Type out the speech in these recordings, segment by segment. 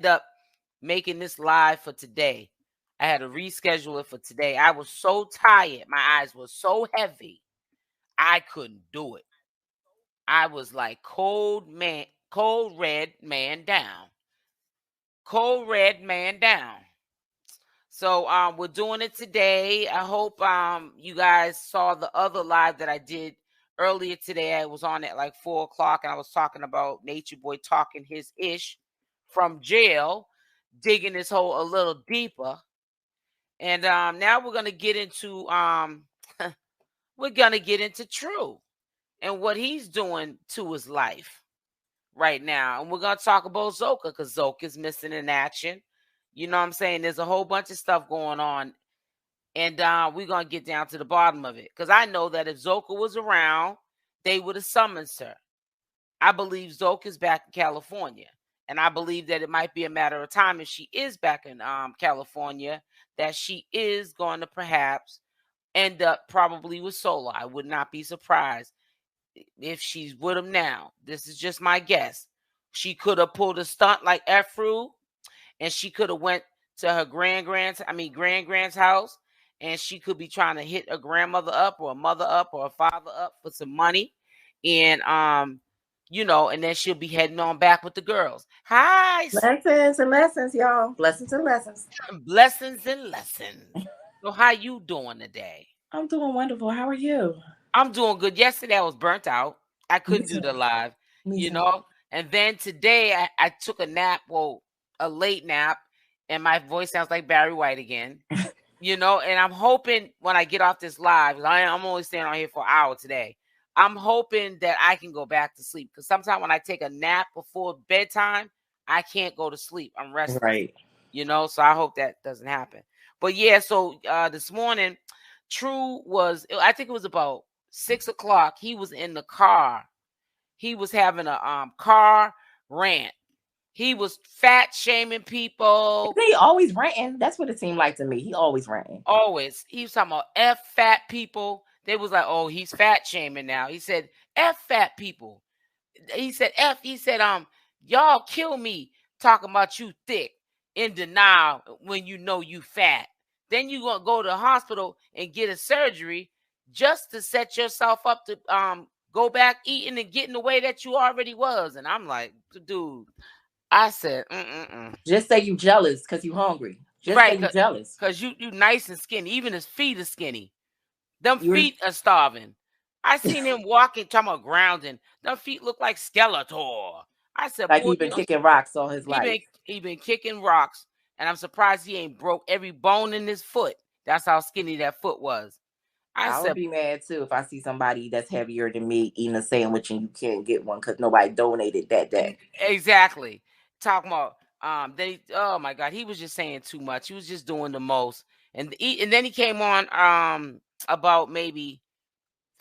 up making this live for today. I had to reschedule it for today. I was so tired. My eyes were so heavy. I couldn't do it. I was like cold red man down. Cold red man down. So we're doing it today. I hope you guys saw the other live that I did earlier today. I was on at like 4 o'clock and I was talking about Natureboy talking his ish from jail, digging this hole a little deeper. And now we're gonna get into TRU and what he's doing to his life right now. And we're gonna talk about Zoca because Zoca's missing in action. You know what I'm saying? There's a whole bunch of stuff going on. And we're going to get down to the bottom of it. Because I know that if Zoca was around, they would have summoned her. I believe Zoca's back in California. And I believe that it might be a matter of time if she is back in California, that she is going to perhaps end up probably with Solo. I would not be surprised if she's with him now. This is just my guess. She could have pulled a stunt like TRU, and she could have went to her grand-grand's house, and she could be trying to hit a grandmother up or a mother up or a father up for some money. And and then she'll be heading on back with the girls. Hi. Blessings and lessons, y'all. Blessings and lessons. Blessings and lessons. So how you doing today? I'm doing wonderful. How are you? I'm doing good. Yesterday I was burnt out. I couldn't do the live, And then today I took a nap, a late nap, and my voice sounds like Barry White again. And I'm hoping when I get off this live, I'm only staying on here for an hour today. I'm hoping that I can go back to sleep. Because sometimes when I take a nap before bedtime, I can't go to sleep. I'm restless. Right. So I hope that doesn't happen. But yeah, so this morning, TRU I think it was about 6 o'clock. He was in the car. He was having a car rant. He was fat shaming people. He always ranting. That's what it seemed like to me. He always ranting. Always. He was talking about fat people. They was like, oh, he's fat shaming now. He said, fat people. He said, y'all kill me talking about you thick, in denial when you know you fat. Then you gonna go to the hospital and get a surgery just to set yourself up to go back eating and getting the way that you already was. And I'm like, dude, I said, Just say you jealous because you hungry. Just say you jealous. Because you nice and skinny. Even his feet are skinny. Them feet are starving. I seen him walking, talking about grounding. Them feet look like Skeletor. I said, like he been kicking rocks all his life. He been kicking rocks. And I'm surprised he ain't broke every bone in his foot. That's how skinny that foot was. I would be mad too if I see somebody that's heavier than me eating a sandwich and you can't get one because nobody donated that day. Exactly. Talking about oh my God, he was just saying too much. He was just doing the most. And then he came on about maybe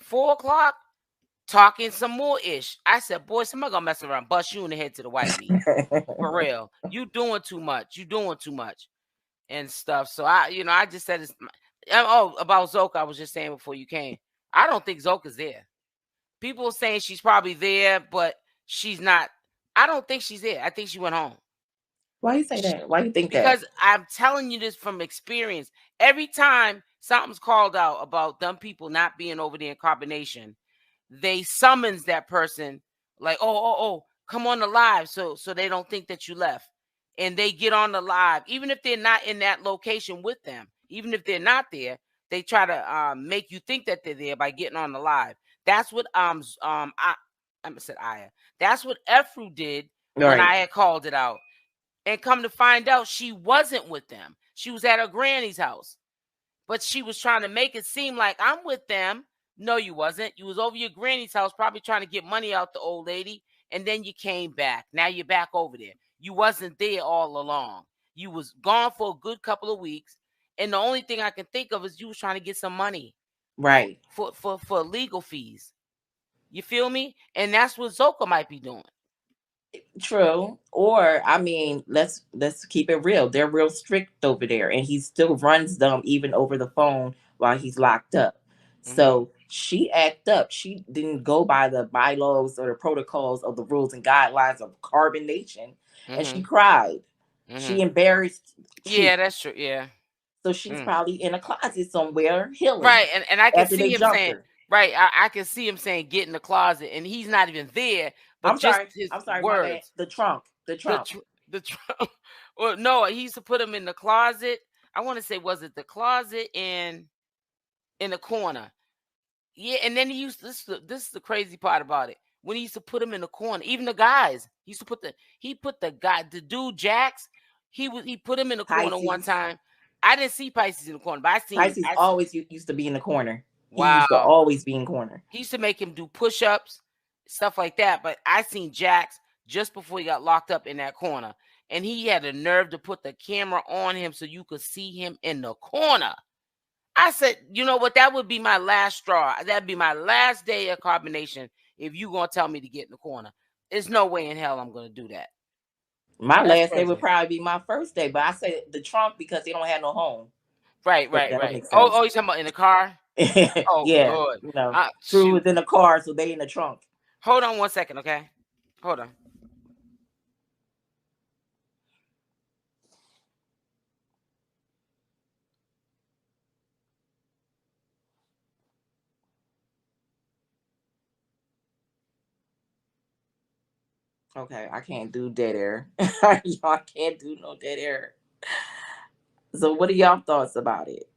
4 o'clock talking some more ish. I said, boy, somebody gonna mess around, bust you in the head to the white meat. For real. You doing too much. You doing too much and stuff. So I just said about Zoca, I was just saying before you came. I don't think Zoca's there. People are saying she's probably there, but she's not. I don't think she's there. I think she went home. Why you say that? Why you think that? Because I'm telling you this from experience. Every time something's called out about them people not being over there in carbonation, they summons that person like, oh, come on the live so they don't think that you left. And they get on the live, even if they're not in that location with them. Even if they're not there, they try to make you think that they're there by getting on the live. That's what That's what TRU did when I had called it out. And come to find out, she wasn't with them. She was at her granny's house. But she was trying to make it seem like I'm with them. No, you wasn't. You was over your granny's house, probably trying to get money out the old lady. And then you came back. Now you're back over there. You wasn't there all along. You was gone for a good couple of weeks. And the only thing I can think of is you was trying to get some money. Right. For legal fees. You feel me? And that's what Zoca might be doing. True. Or let's keep it real. They're real strict over there, and he still runs them even over the phone while he's locked up. Mm-hmm. So she acted up. She didn't go by the bylaws or the protocols of the rules and guidelines of carbonation, and she cried. She embarrassed Q. Yeah, that's true. Yeah. So she's probably in a closet somewhere healing Right, and I can after see they him jumped saying, her. right, I can see him saying, "Get in the closet," and he's not even there, but just his I'm sorry, my bad. words. The trunk. The The trunk. the well, no, he used to put him in the closet. I want to say, was it the closet in the corner? Yeah, and then he used this is the crazy part about it. When he used to put him in the corner, even the guys, he used to put the dude Jax, he put him in the corner one Pisces. time. I didn't see Pisces in the corner, but Pisces I seen always used to be in the corner. He used to wow. always be in corner. He used to make him do push-ups, stuff like that. But I seen Jax just before he got locked up in that corner. And he had the nerve to put the camera on him so you could see him in the corner. I said, you know what? That would be my last straw. That'd be my last day of carbonation if you gonna tell me to get in the corner. There's no way in hell I'm gonna do that. My That's last day would crazy. probably be my first day, but I say the trunk because they don't have no home. Right, So right, that'll right. make Oh, sense. you talking about in the car? Oh, Yeah, Lord. TRU Shoot. is in the car, so they in the trunk. Hold on 1 second, okay? Hold on. Okay, I can't do dead air. Y'all can't do no dead air. So what are y'all thoughts about it?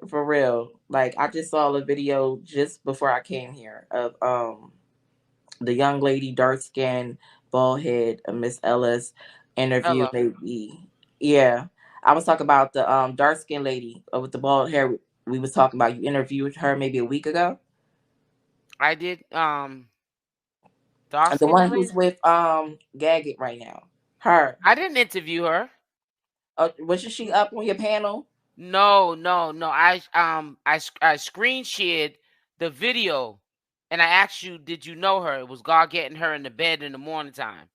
For real. Like I just saw a video just before I came here of the young lady, dark skin, bald head, Miss Ellis interview Hello. maybe. Yeah. I was talking about the dark skin lady with the bald hair we was talking about. You interviewed her maybe a week ago. I did dark The skin one lady. who's with Gaggett right now. Her. I didn't interview her. Wasn't she up on your panel? No, no, no. I screen shared the video, and I asked you, did you know her? It was God getting her in the bed in the morning time,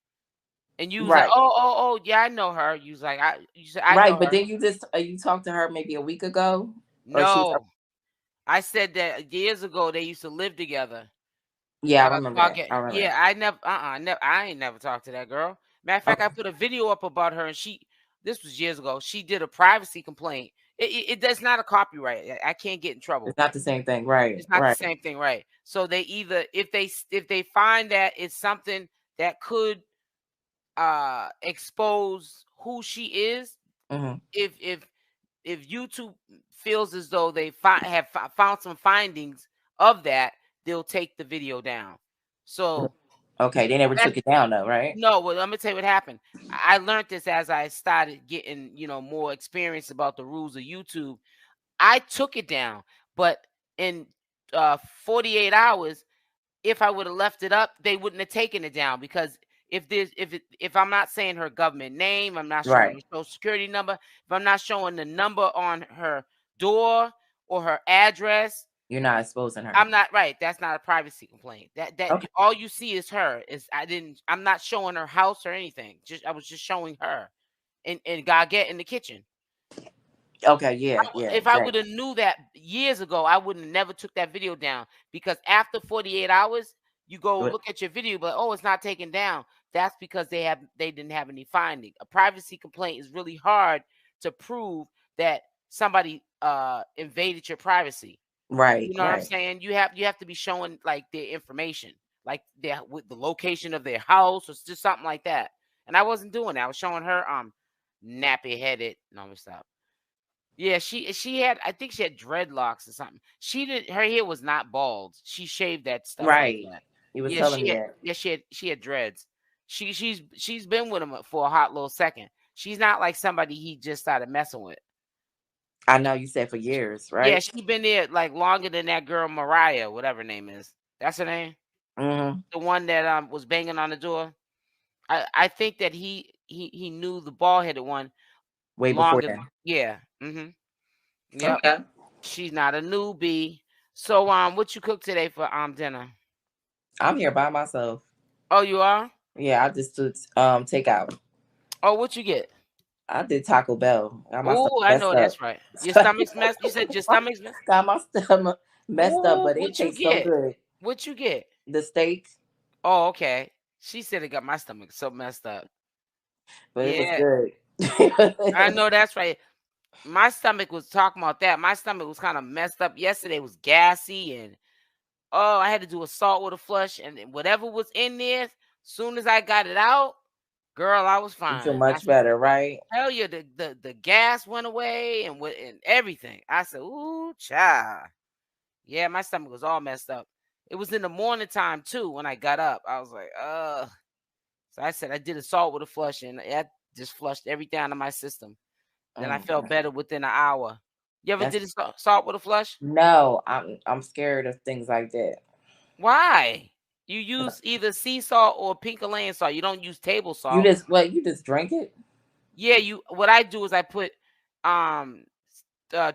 and you was like, Right. oh, yeah, I know her. You was like, you said I know Right, but her. then you just you talked to her maybe a week ago, or she was. No, I said that years ago they used to live together. Yeah, I remember God that. get I remember yeah. that. I never, I ain't never talked to that girl. Matter of fact, I Okay, put a video up about her, and this was years ago. She did a privacy complaint. That's not a copyright. I can't get in trouble. it's not the same thing. Right, It's not the right. same thing, right? So they either if they find that it's something that could expose who she is, Hmm. if YouTube feels as though they found some findings of that, they'll take the video down. So Okay, they never that's took it down though, right? no, well, let me tell you what happened. I learned this as I started getting, more experience about the rules of YouTube. I took it down, but in 48 hours, if I would have left it up, they wouldn't have taken it down because if I'm not saying her government name, I'm not showing Right. her social security number, if I'm not showing the number on her door or her address, You're not exposing her. I'm not right. That's not a privacy complaint. That Okay. all you see is her. I'm not showing her house or anything. I was just showing her and God get in the kitchen. Okay. Yeah. Yeah. If I would Exactly. have knew that years ago, I wouldn't have never took that video down because after 48 hours, you go But- look at your video, but oh, it's not taken down. That's because they didn't have any finding. A privacy complaint is really hard to prove that somebody invaded your privacy. Right. You know what I'm Right. saying? You have to be showing like their information, like with the location of their house or just something like that. And I wasn't doing that. I was showing her nappy headed. No, let me stop. Yeah, she had I think she had dreadlocks or something. Her hair was not bald. She shaved that stuff like Right. that. You was Yeah, telling me that. she had dreads. She's been with him for a hot little second. She's not like somebody he just started messing with. I know you said for years, Yeah, right? she been there like longer than that girl Mariah, whatever her name is. That's her name. Hmm. The one that was banging on the door. I think that he knew the bald headed one Way before longer. that. Yeah. Yep. Okay. She's not a newbie. So what you cook today for dinner? I'm here by myself. Oh, you are? Yeah, I just took takeout. Oh, what you get? I did Taco Bell. Got my stomach Oh, I messed know up. that's right. Your stomach's messed. You said your stomach's messed. Got my stomach messed up, Oh, but it what you tastes so get? good. What you get? The steak, Oh, okay. She said it got my stomach so messed up. but it was Yeah, good. I know that's right. My stomach was talking about that. My stomach was kind of messed up yesterday. It was gassy, and oh, I had to do a salt with a flush, and whatever was in there, soon as I got it out, girl, I was You feel fine. I much said, better, right? hell yeah, the gas went away and everything. I said, ooh, child. Yeah, my stomach was all messed up. It was in the morning time too when I got up. I was like, ugh. So I said I did a salt with a flush, and that just flushed everything out of my system. Then I Oh, felt better within an hour. You ever that's did a salt with a flush? no. I'm scared of things like that. Why? You use either sea salt or pink Himalayan salt. You don't use table You salt. just what? You just drink it? Yeah, what I do is I put um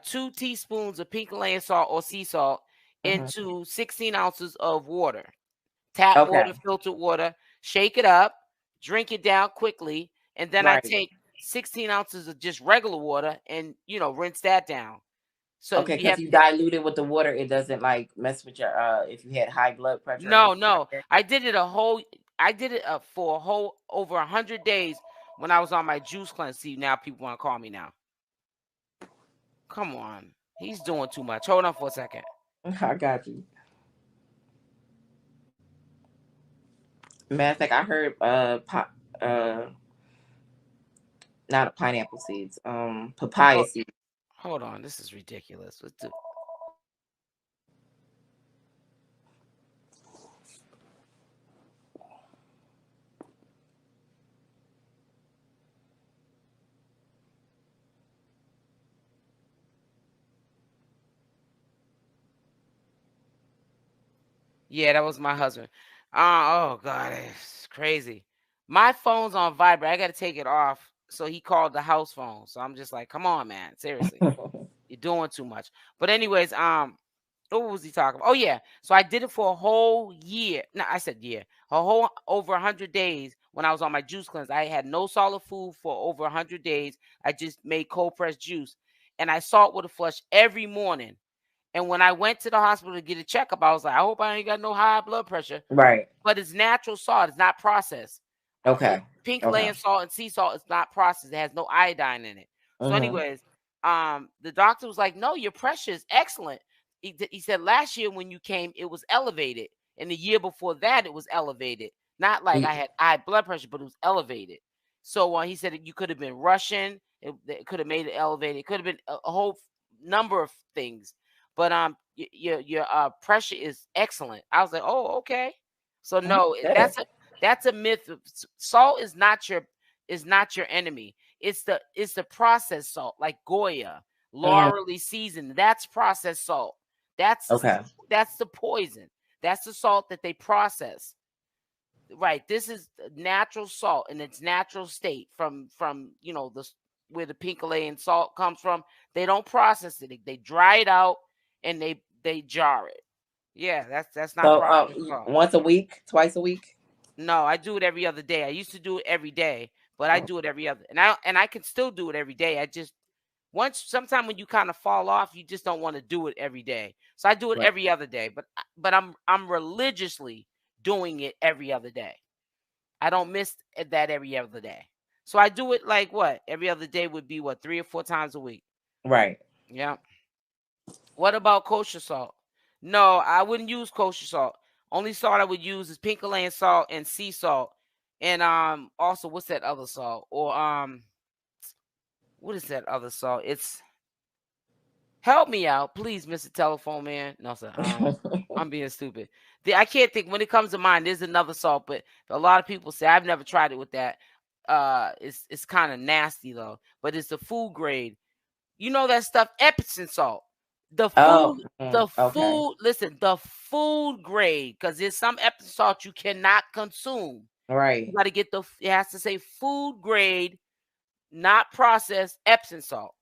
2 teaspoons of pink Himalayan salt or sea salt Hmm. into 16 ounces of water. Tap Okay, water, filtered water, shake it up, drink it down quickly, and then I right. take 16 ounces of just regular water and rinse that down. So Okay, you because have you dilute it with the water, it doesn't like mess with your if you had high blood pressure or no, anything like no. that. I did it for a whole over 100 days when I was on my juice cleanse. See, now people want to call me now. Come on. He's doing too much. Hold on for a second. I got you. Matter of fact, I heard uh not pineapple seeds, papaya Hold, seeds. hold on. This is ridiculous. Yeah, that was my husband. Oh God, it's crazy. My phone's on vibrate. I got to take it off. So he called the house phone. So I'm just like, come on, man. Seriously, you're doing too much. But anyways, what was he talking about? Oh yeah. So I did it for a whole year. No, I said year. A whole over 100 days when I was on my juice cleanse. I had no solid food for over 100 days. I just made cold pressed juice, and I salt with a flush every morning. And when I went to the hospital to get a checkup, I was like, I hope I ain't got no high blood pressure. Right. But it's natural salt. It's not processed. Okay. Pink Okay. Himalayan salt and sea salt is not processed. It has no iodine in it. So, Mm-hmm. anyways, the doctor was like, no, your pressure is excellent. He said last year when you came, it was elevated. And the year before that, it was elevated. Not like I had high blood pressure, but it was elevated. So he said you could have been rushing. It could have made it elevated. It could have been a whole number of things. But your pressure is excellent. I was like, oh, okay. So no, Okay. that's a myth. Salt is not your enemy. It's the processed salt, like Goya, Mm, laurel seasoned. That's processed salt. That's okay. that's the poison. That's the salt that they process. Right. This is natural salt in its natural state from the where the pink Himalayan salt comes from. They don't process it. They dry it out and they jar it. Yeah, that's not So processed salt. once a week, twice a week. No, I do it every other day. I used to do it every day, but I Mm, do it every other. And I can still do it every day. I just once sometime when you kind of fall off, you just don't want to do it every day. So I do it right. every other day, but I'm religiously doing it every other day. I don't miss that every other day. So I do it like what? Every other day would be what, 3 or 4 times a week. Right. Yeah. What about kosher salt? No, I wouldn't use kosher salt. Only salt I would use is pink Himalayan salt and sea salt. And also what's that other salt? Or what is that other salt? It's help me out, please, Mr. Telephone Man. No, sir. I'm being stupid. I can't think when it comes to mind. There's another salt, but a lot of people say I've never tried it with that. It's kind of nasty though, but it's the food grade. You know that stuff, Epsom salt. The Oh, food, the okay. food. Listen, the food grade, because there's some Epsom salt you cannot consume. You Right. got to get the. It has to say food grade, not processed Epsom salt.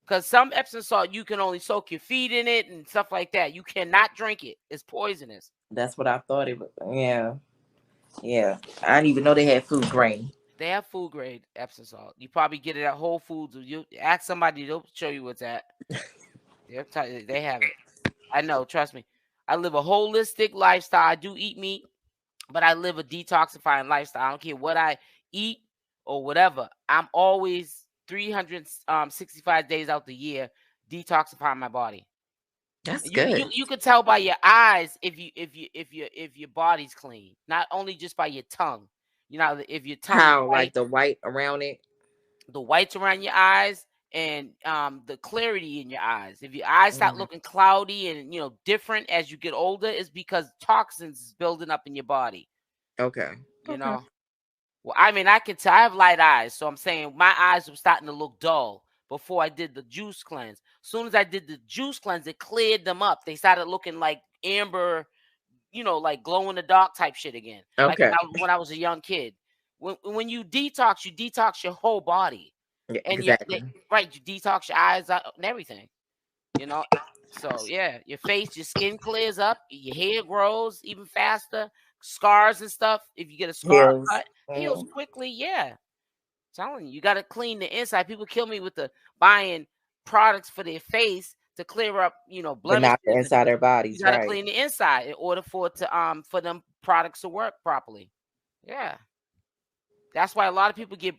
Because some Epsom salt, you can only soak your feet in it and stuff like that. You cannot drink it. It's poisonous. That's what I thought it was. Yeah. Yeah. I didn't even know they had food grain. They have food grade Epsom salt. You probably get it at Whole Foods. Or you ask somebody, they'll show you what's at. They have it. I know. Trust me. I live a holistic lifestyle. I do eat meat, but I live a detoxifying lifestyle. I don't care what I eat or whatever, I'm always 365 days out the year detoxifying my body. That's You good. you can tell by your eyes if your body's clean, not only just by your tongue. You know, if your tongue is How, white, like the white around it? the whites around your eyes, and the clarity in your eyes. If your eyes start Mhm. looking cloudy and different as you get older, it's because toxins is building up in your body. Okay. You Okay. know. Well, I mean, I can tell I have light eyes, so I'm saying my eyes were starting to look dull before I did the juice cleanse. As soon as I did the juice cleanse, it cleared them up. They started looking like amber, like glow in the dark type shit again. Like Okay. when I was a young kid. When you detox your whole body, Yeah, and exactly. right, you detox your eyes out and everything. You know, so yeah, your skin clears up, your hair grows even faster, scars and stuff. If you get a scar Heels. cut, heals Mhm. quickly. Yeah, telling you, you got to clean the inside. People kill me with the buying products for their face to clear up, But blemishes not the and inside stuff. their You bodies, got to right? clean the inside in order for them products to work properly. Yeah. That's why a lot of people get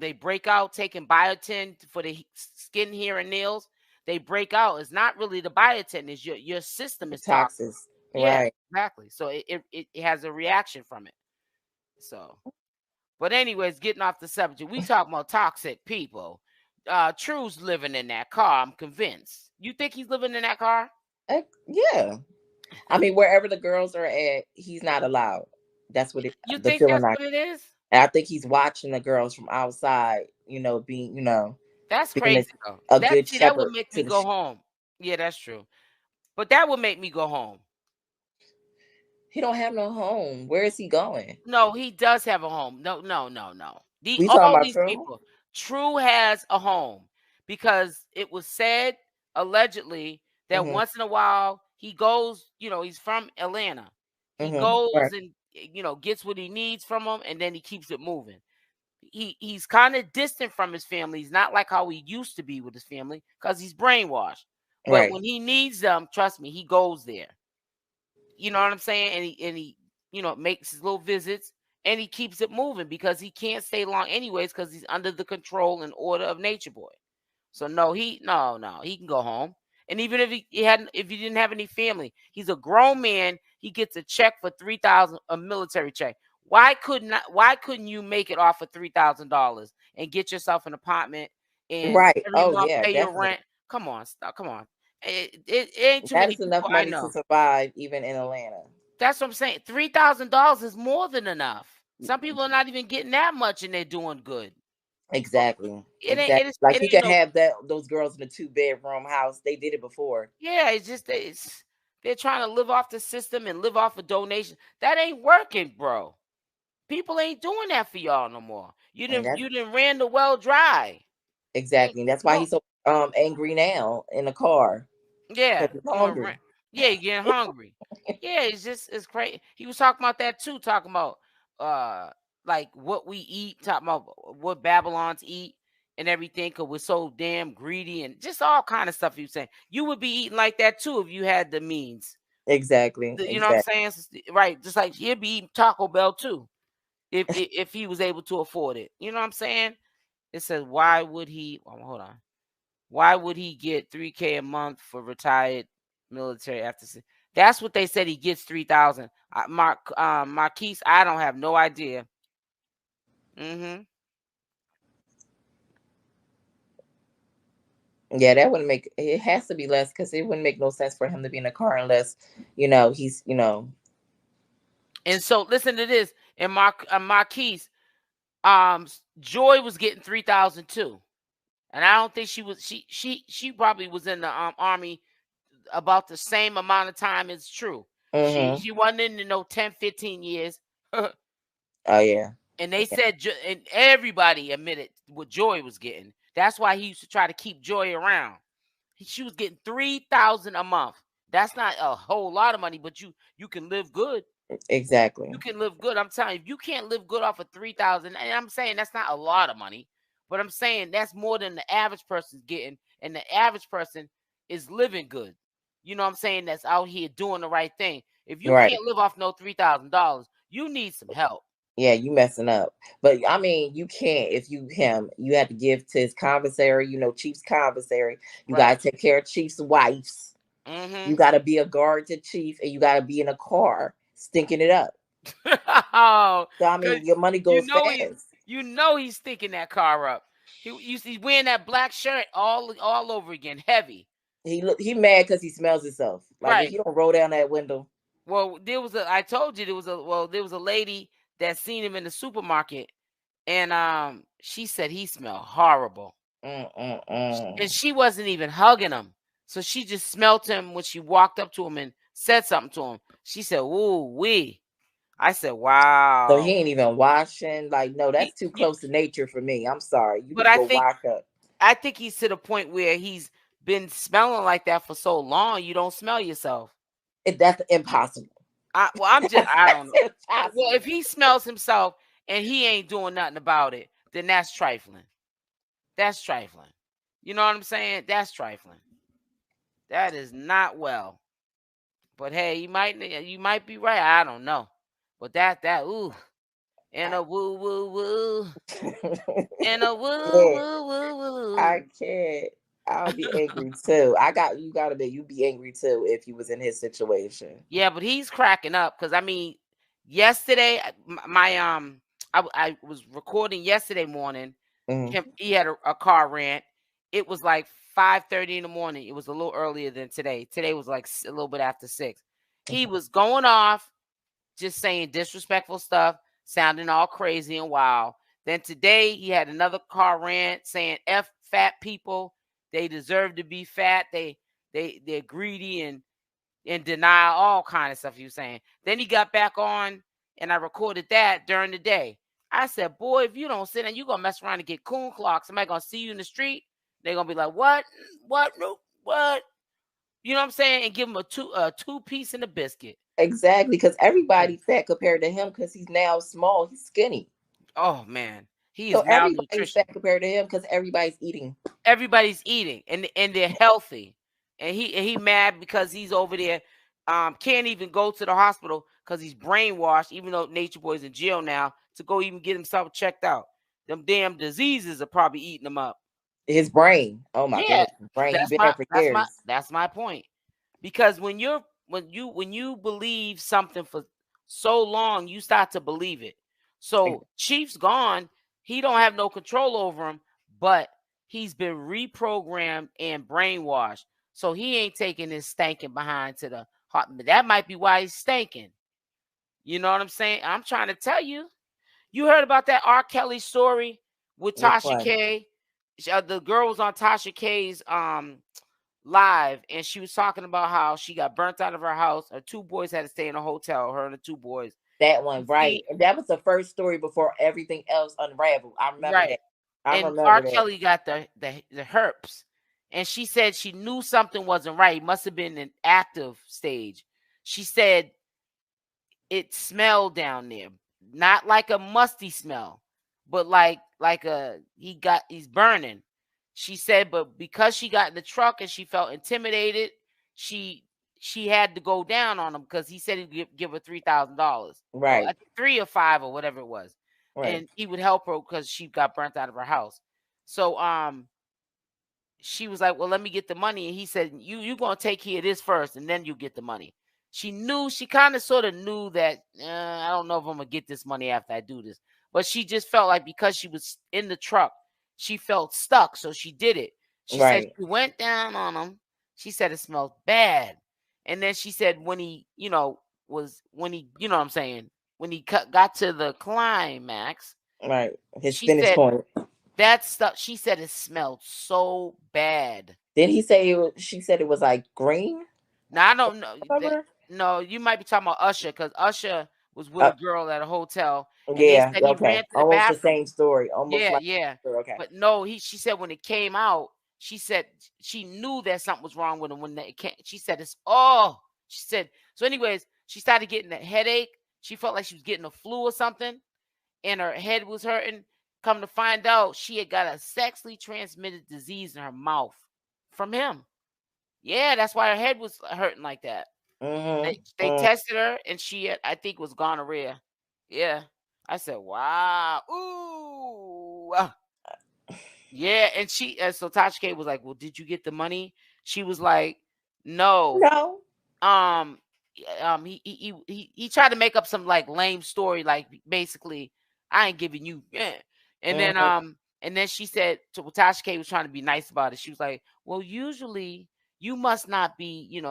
they break out taking biotin for the skin, hair, and nails. They break out. It's not really the biotin. It's your system The is toxic. toxins. Yeah, Right. exactly. So it has a reaction from it. So, but anyways, getting off the subject, we talk about toxic people. TRU's living in that car. I'm convinced. You think he's living in that car? Yeah. I mean, wherever the girls are at, he's not allowed. That's what You the think feeling that's I. what it is? And I think he's watching the girls from outside. Being That's being crazy though. a good That would shepherd make me to the. go home. Yeah, that's true. But that would make me go home. He don't have no home. Where is he going? No, he does have a home. No, no, no, no. We talking All about these True? people, TRU has a home because it was said allegedly that Mm-hmm. once in a while he goes. He's from Atlanta. He Mm-hmm. Right. goes and gets what he needs from them, and then he keeps it moving. He's kind of distant from his family. He's not like how he used to be with his family because he's brainwashed. But Right. when he needs them, trust me, he goes there. You know what I'm saying? And he makes his little visits and he keeps it moving because he can't stay long anyways because he's under the control and order of Natureboy. So no, he can go home. And even if if he didn't have any family, he's a grown man. He gets a check for 3,000, a military check. Why couldn't you make it off of $3,000 and get yourself an apartment and Right. every Oh month yeah, pay your definitely. rent? Come on, stop, come on. It ain't too That many is enough people I money to know. survive even in Atlanta. That's what I'm saying. $3,000 is more than enough. Some people are not even getting that much, and they're doing good. But Exactly. it ain't. Exactly. Like It you ain't can no. have those girls in a 2-bedroom house. They did it before. Yeah, it's just they're trying to live off the system and live off a donation. That ain't working, bro. People ain't doing that for y'all no more. You And didn't that's you didn't ran the well dry. exactly. And that's why No, he's so angry now in the car. yeah, Because he's doing hungry. rent. Yeah, you getting hungry. Yeah, it's crazy. He was talking about that too, talking about uh like what we eat, talking about what Babylons eat and everything, because we're so damn greedy and just all kind of stuff he was saying. You would be eating like that too if you had the means. Exactly. You know what I'm Exactly. saying? Right. Just like he'd be eating Taco Bell too, if he was able to afford it. You know what I'm saying? It says, why would he hold on. Why would he get $3K a month for retired military after? That's what they said he gets 3,000. Marquise, I don't have no idea. Mm-hmm. Yeah, that wouldn't make it has to be less because it wouldn't make no sense for him to be in a car unless, he's And so listen to this. And Marquise, Joy was getting 3,000 too. And I don't think she probably was in the army about the same amount of time as TRU. mm-hmm. She wasn't in no 10, 15 years. Oh yeah. And they said, and everybody admitted what Joy was getting. That's why he used to try to keep Joy around. She was getting 3,000 a month. That's not a whole lot of money, but you can live good. Exactly. You can live good. I'm telling you, if you can't live good off of 3,000, and I'm saying that's not a lot of money, but I'm saying that's more than the average person's getting, and the average person is living good. You know what I'm saying? That's out here doing the right thing. If you Right. can't live off no $3,000, you need some help. Yeah, you messing up. But I mean, you can't if you him. You have to give to his commissary. You know, Chief's commissary. You Right. gotta take care of Chief's wives. You Mm-hmm. gotta be a guard to Chief, and you gotta be in a car stinking it up. Oh, So I because mean, your money you goes know he's fast. he's sticking that car up. He's wearing that black shirt all over again, heavy. He mad because he smells himself. Like if Right. you don't roll down that window. Well, I told you there was a lady that seen him in the supermarket, and she said he smelled horrible. And Mm-mm-mm. she wasn't even hugging him. So she just smelt him when she walked up to him and said something to him. She said, "Ooh, wee." I said, So he "Wow." ain't even washing. Like, no, that's He, too you, close to nature for me. I'm sorry. You but need to go wash up. I think he's to the point where he's been smelling like that for so long, you don't smell yourself. That's impossible. I don't That's know. Well, impossible. if he smells himself and he ain't doing nothing about it, then that's trifling. That's trifling. You know what I'm saying? That's trifling. That is not well. But hey, you might be right. I don't know. But that ooh, and a woo woo woo, and a woo Yeah, woo woo I woo. can't. I'll be angry too. You gotta be. You be angry too if you was in his situation. Yeah, but he's cracking up because I mean, yesterday I was recording yesterday morning. Mm. He had a car rant. It was like 5:30 in the morning. It was a little earlier than today. Today was like a little bit after 6. He was going off, just saying disrespectful stuff, sounding all crazy and wild. Then today he had another car rant saying F fat people. They deserve to be fat. They're greedy and deny all kind of stuff he was saying. Then he got back on and I recorded that during the day. I said, boy, if you don't sit down, you're gonna mess around and get coon clock. Somebody gonna see you in the street. They're gonna be like, what? What? No, what? You know what I'm saying? And give him a two piece and a biscuit. Exactly, because Yeah. everybody fat compared to him because he's now small. He's skinny. Oh man, he So is everybody's malnutrition. fat compared to him because everybody's eating. Everybody's eating and they're healthy. And he mad because he's over there, can't even go to the hospital because he's brainwashed, even though Nature Boy's in jail now, to go even get himself checked out. Them damn diseases are probably eating him up. His brain. Oh my Yeah, goodness, his brain. He been there for years. that's my point. Because when you believe something for so long, you start to believe it. So Chief's gone, he don't have no control over him, but he's been reprogrammed and brainwashed. So he ain't taking his stanking behind to the heart. That might be why he's stanking. You know what I'm saying? I'm trying to tell you. You heard about that R. Kelly story with Which Tasha one? K? The girl was on Tasha K's live, and she was talking about how she got burnt out of her house. Her two boys had to stay in a hotel. Her and the two boys. That one, right? She And that was the first story before everything else unraveled. I remember right, that. I and R. remember that. Kelly got the herpes, and she said she knew something wasn't right. It must have been an active stage. She said it smelled down there, not like a musty smell, but like he's burning. She said, but because she got in the truck and she felt intimidated, she she had to go down on him because he said he'd give her $3,000 or Right, 3 or 5 or whatever it was, right, and he would help her because she got burnt out of her house. So she was like, well, let me get the money. And he said, you gonna take care of this first and then you get the money. She kind of sort of knew that I don't know if I'm gonna get this money after I do this, but she just felt like because she was in the truck, she felt stuck, so she did it. She said right, she went down on him. She said it smelled bad, and then she said when he when he what I'm saying, when he got to the climax, right. His she finish said point. that stuff. She said it smelled so bad. Did he say it was, she said it was like green? Now I don't know. Remember? No, you might be talking about Usher because Usher was with Uh, a girl at a hotel, and they yeah, said he ran okay. to the Almost the bathroom. same story. Almost Yeah, like yeah. okay. But no, she said when it came out, she said she knew that something was wrong with him when it came. She said it's she said so. Anyways, she started getting a headache. She felt like she was getting a flu or something, and her head was hurting. Come to find out, she had got a sexually transmitted disease in her mouth from him. Yeah, that's why her head was hurting like that. They Mm-hmm. tested her and she had, I think was gonorrhea. Yeah. I said, wow. Ooh. Yeah. And so Tasha K was like, well, did you get the money? She was like, no. No. Um, he tried to make up some like lame story, like basically, I ain't giving you. And then Mhm. and then she said to Tasha K was trying to be nice about it. She was like, well, usually you must not be,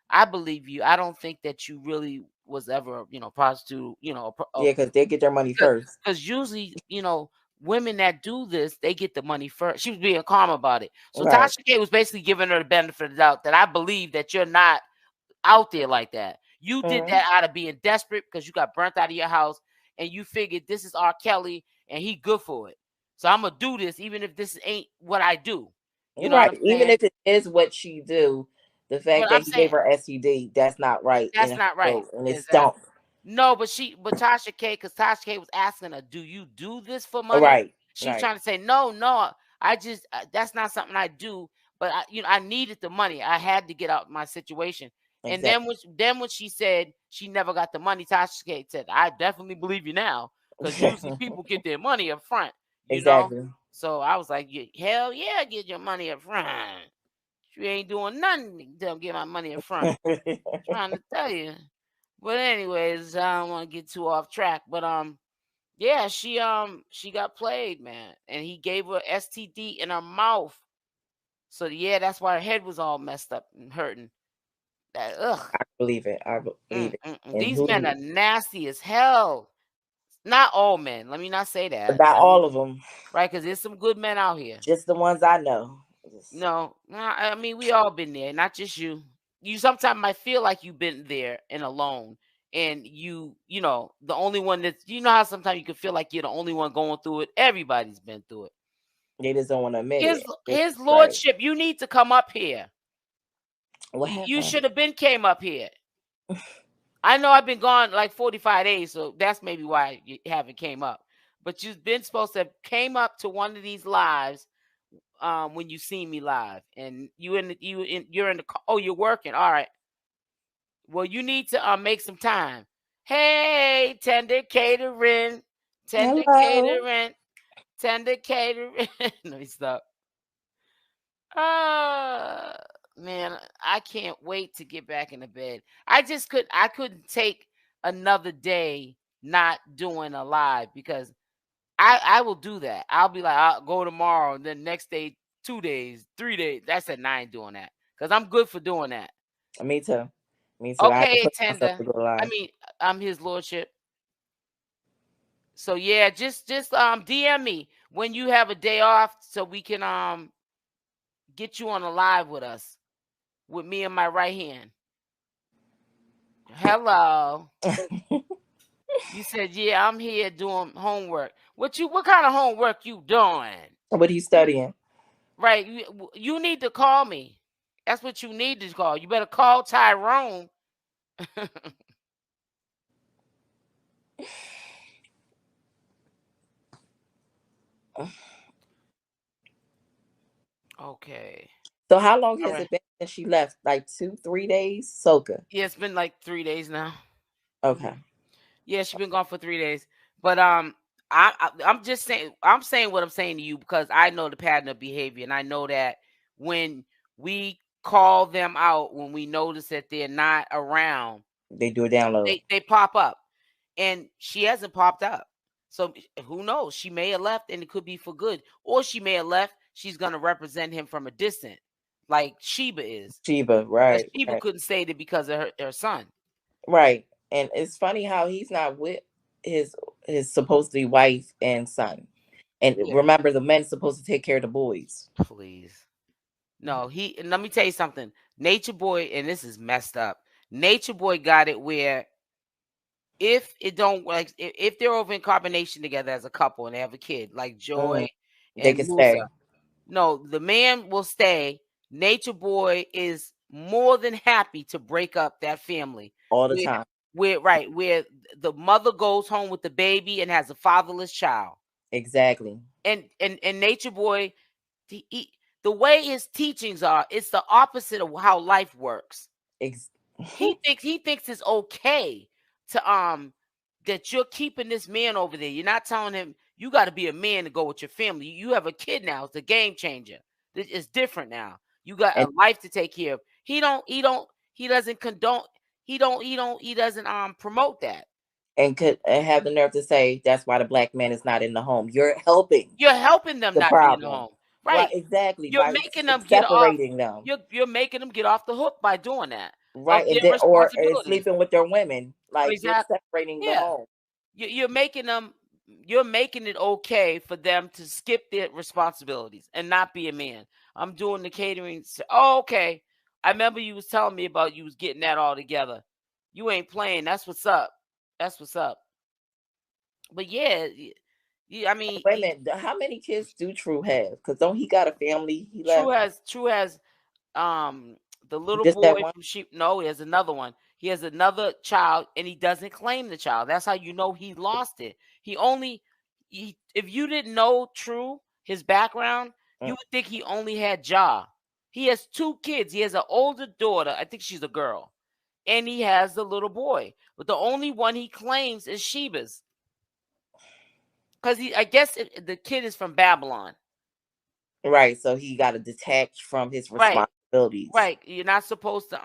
I believe you. I don't think that you really was ever, prostitute, Yeah, because they get their money first. because usually, women that do this, they get the money first. She was being calm about it. So Right. Tasha K was basically giving her the benefit of the doubt that I believe that you're not out there like that. You did Mhm. that out of being desperate because you got burnt out of your house and you figured this is R. Kelly and he good for it. So I'm gonna do this even if this ain't what I do. You know what Right. I'm Even saying? if it is what she do, the But fact that I'm he gave saying her STD, that's not right in that's her not right. book, and it's stunk. Exactly. No, but Tasha K, because Tasha K was asking her, "Do you do this for money?" Right. She was Right. trying to say, "No, no, I just that's not something I do." But I needed the money. I had to get out my situation. And Exactly. then when she said she never got the money, Tasha K said, "I definitely believe you now, because usually people get their money up front, you know." Exactly. So I was like, "Hell yeah, get your money up front. You ain't doing nothing to get my money up front." Trying to tell you. But anyways, I don't want to get too off track. But yeah, she got played, man, and he gave her STD in her mouth. So yeah, that's why her head was all messed up and hurting. That ugh. I believe it. I believe it. And These men are nasty as hell. Not all men. Let me not say that. not all of them, Right, because there's some good men out here. just the ones I know. No, I mean we all been there, not just you. You sometimes might feel like you've been there and alone, and the only one that's how sometimes you can feel like you're the only one going through it. Everybody's been through it. They just don't want to admit His it. his Right. lordship, you need to come up here. What You happened? should have been came up here. I know I've been gone like 45 days, so that's maybe why you haven't came up. But you've been supposed to have came up to one of these lives when you see me live, and you're in the oh, you're working. All right. Well, you need to make some time. Hey, tender catering, tender Hello. catering, tender catering. Let me stop. Ah, man, I can't wait to get back in the bed. I couldn't take another day not doing a live, because I will do that. I'll be like, I'll go tomorrow, and then next day, 2 days, 3 days. That's it. I ain't doing that because I'm good for doing that. Me too. Me too. I have to Okay, push myself tender. to go I live. mean, I'm his lordship. So yeah, just DM me when you have a day off so we can get you on a live with us, with me and my right hand. Hello. You said, yeah, I'm here doing homework. What kind of homework you doing? What are you studying? Right. You need to call me. That's what you need to call. You better call Tyrone. Okay. So how long All has right. it been since she left? Like 2, 3 days? Soka. Yeah, it's been like 3 days now. Okay. Yeah, she's been gone for 3 days. But I'm just saying, I'm saying what I'm saying to you because I know the pattern of behavior, and I know that when we call them out, when we notice that they're not around, They do a download. they pop up, and she hasn't popped up. So who knows? She may have left, and it could be for good, or she may have left. She's gonna represent him from a distance, like Sheba is, Sheba, because right, Sheba right. couldn't say it because of her son. Right. And it's funny how he's not with his his supposed to be wife and son. And Yeah, remember, the men's supposed to take care of the boys. please. No, and let me tell you something. Nature Boy, and this is messed up. Nature Boy got it where if it don't like if they're over in combination together as a couple and they have a kid like Mhm. Joy They and can Musa, stay no, the man will stay. Nature Boy is more than happy to break up that family. all the Where, time. where the mother goes home with the baby and has a fatherless child. Exactly. And Nature Boy, he, the way his teachings are, it's the opposite of how life works. Ex- He thinks it's okay to that you're keeping this man over there. You're not telling him you got to be a man to go with your family. You have a kid now. It's a game changer. It's different now. You got a And life to take care of. He doesn't condone. He doesn't promote that. and could have the nerve to say that's why the black man is not in the home. You're helping You're helping them the not be in the problem. home, Right, right? exactly. You're By making them get off. separating them. You're making them get off the hook by doing that of Right, and their then or responsibilities. sleeping with their women. Like you're Exactly. separating the Yeah. home. You're making them. You're making it okay for them to skip their responsibilities and not be a man. I'm doing the catering. Oh, okay. I remember you was telling me about you was getting that all together. You ain't playing. That's what's up. That's what's up. But yeah, I mean, Wait a minute, how many kids do TRU have? Because don't he got a family he left? True has the little Just that boy one? from Sheep. No, he has another one. He has another child, and he doesn't claim the child. That's how you know he lost it. If you didn't know TRU, his background, you would think he only had Ja. He has 2 kids. He has an older daughter. I think she's a girl, and he has the little boy. But the only one he claims is Sheba's, because I guess the kid is from Babylon. Right, so he got to detach from his Right. responsibilities. Right. You're not supposed to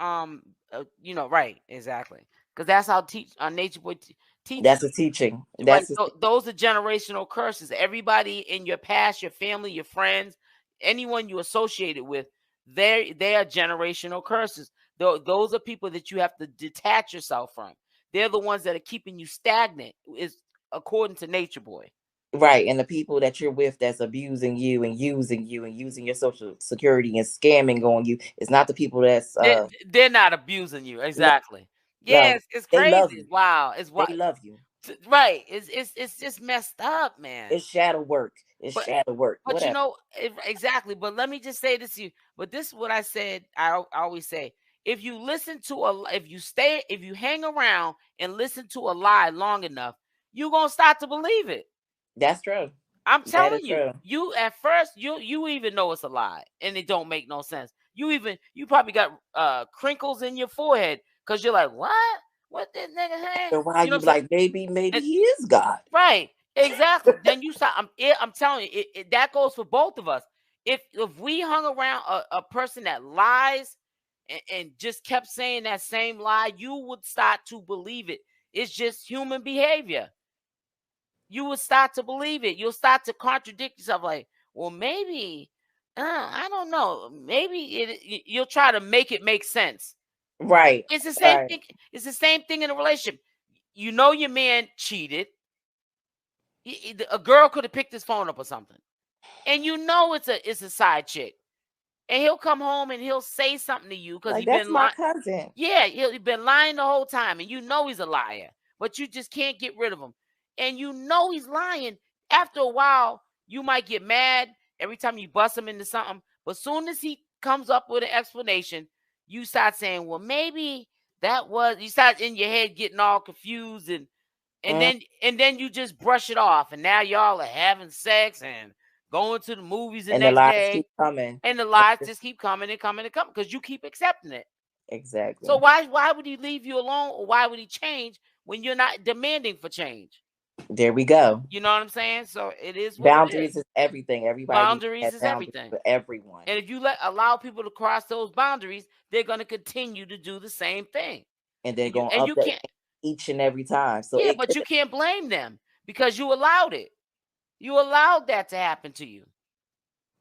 right, exactly. Because that's how Nature Boy teaches. That's a teaching. Right. That's Those are generational curses. Everybody in your past, your family, your friends, anyone you associated with, they are generational curses. Those are people that you have to detach yourself from. They're the ones that are keeping you stagnant, is according to Nature Boy. right. And the people that you're with that's abusing you and using your social security and scamming on you, it's not the people that's They're not abusing you. no, Exactly. no, Yes, it's they love crazy. you. Wow. It's They what love you. right. It's just messed up, man. It's shadow work. It's But shadow work. you Whatever. know exactly. But let me just say this to you. But this is what I said. I always say, if you listen to if you hang around and listen to a lie long enough, you're gonna start to believe it. That's true. I'm That telling is you. true. You at first you even know it's a lie and it don't make no sense. You probably got crinkles in your forehead because you're like, what this nigga had? So why You know you what I'm saying? like maybe he is God? Right. Exactly. Then you start. I'm telling you, that goes for both of us. If we hung around a person that lies and just kept saying that same lie, you would start to believe it. It's just human behavior. You would start to believe it. You'll start to contradict yourself. Like, well, maybe I don't know. Maybe you'll try to make it make sense. Right. It's the same Right. thing. It's the same thing in a relationship. You know your man cheated. A girl could have picked his phone up or something, and you know it's a side chick, and he'll come home and he'll say something to you because Like he's that's been my lying. cousin. Yeah, he's been lying the whole time, and you know he's a liar, but you just can't get rid of him, and you know he's lying. After a while, you might get mad every time you bust him into something, but soon as he comes up with an explanation, you start saying, "Well, maybe that was." You start in your head getting all confused and Mm. then you just brush it off, and now y'all are having sex and going to the movies the And the next lies day, keep coming. and the lies just keep coming and coming and coming because you keep accepting it. So Exactly. why would he leave you alone, or why would he change when you're not demanding for change? There we go. You know what I'm saying? So it is what it is. Boundaries is everything. Everybody needs to Boundaries have is boundaries everything. for everyone. And if you allow people to cross those boundaries, they're going to continue to do the same thing. And they're And you going to and you update can't. each and every time. So Yeah, it but could you can't blame them because you allowed it. You allowed that to happen to you.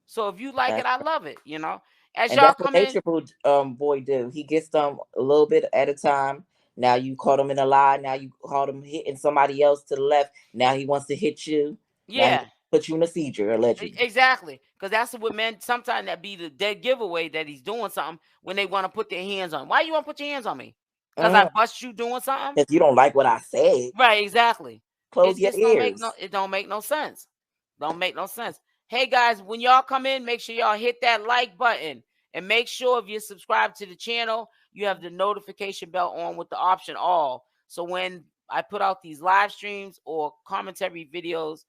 So if you like it, that's I love it. You know, as and y'all that's what come in, nature boy do. He gets them a little bit at a time. Now you caught him in a lie. Now you caught him hitting somebody else to the left. Now he wants to hit you. Now he yeah, put you in a seizure allegedly. exactly. Because that's what men sometimes that be the dead giveaway that he's doing something when they want to put their hands on. Why you want to put your hands on me? Because I bust you doing something? If you don't like what I said, Right, exactly. close It your just ears. don't make no sense. Don't make no sense. Hey guys, when y'all come in, make sure y'all hit that like button and make sure if you're subscribed to the channel, you have the notification bell on with the option all. So when I put out these live streams or commentary videos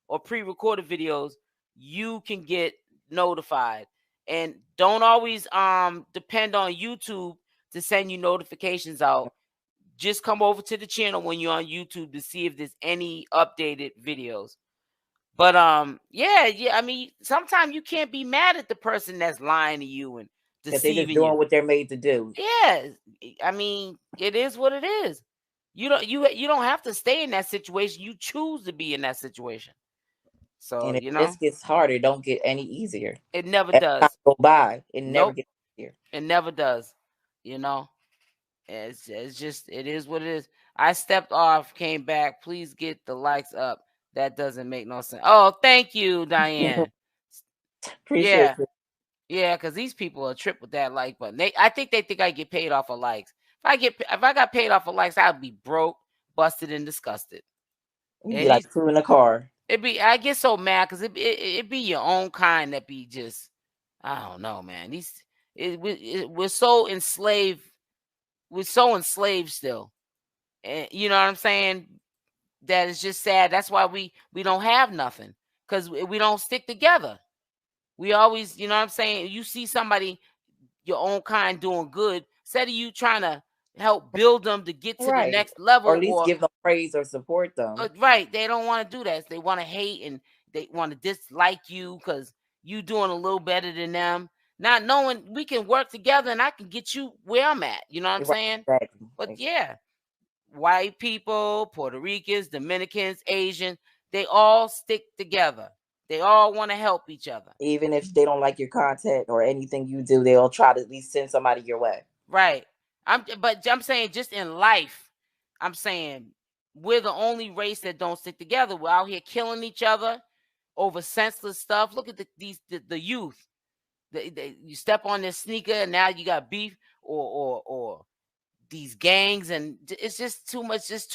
or pre-recorded videos, you can get notified. And don't always depend on YouTube to send you notifications out. just come over to the channel when you're on YouTube to see if there's any updated videos. But yeah. I mean, sometimes you can't be mad at the person that's lying to you and Because they're just deceiving doing you. what they're made to do. Yeah, I mean, it is what it is. You don't have to stay in that situation. You choose to be in that situation. So And it just gets harder. It don't get any easier. it never As time does. go by, it never Nope, gets easier. it never does. It's just, it is what it is. I stepped off, came back. Please get the likes up. That doesn't make no sense. Oh, thank you, Diane. Appreciate it. Yeah, because these people are trip with that like button. I think they think I get paid off of likes. If I got paid off of likes, I'd be broke, busted, and disgusted. You'd be like two in the car. I get so mad because it be your own kind that be just, I don't know, man. We're so enslaved. We're so enslaved still, and you know what I'm saying. That is just sad. That's why we don't have nothing, because we don't stick together. We always, you know what I'm saying. You see somebody your own kind doing good, instead of you trying to help build them to get to the next level, or at least give them praise or support them. Right, they don't want to do that. They want to hate and they want to dislike you because you doing a little better than them, not knowing we can work together and I can get you where I'm at. You know what I'm saying? Exactly. But yeah, white people, Puerto Ricans, Dominicans, Asians, they all stick together. They all want to help each other. Even if they don't like your content or anything you do, they'll try to at least send somebody your way. Right. But I'm saying just in life, I'm saying we're the only race that don't stick together. We're out here killing each other over senseless stuff. Look at the youth. You step on this sneaker and now you got beef or these gangs, and it's just too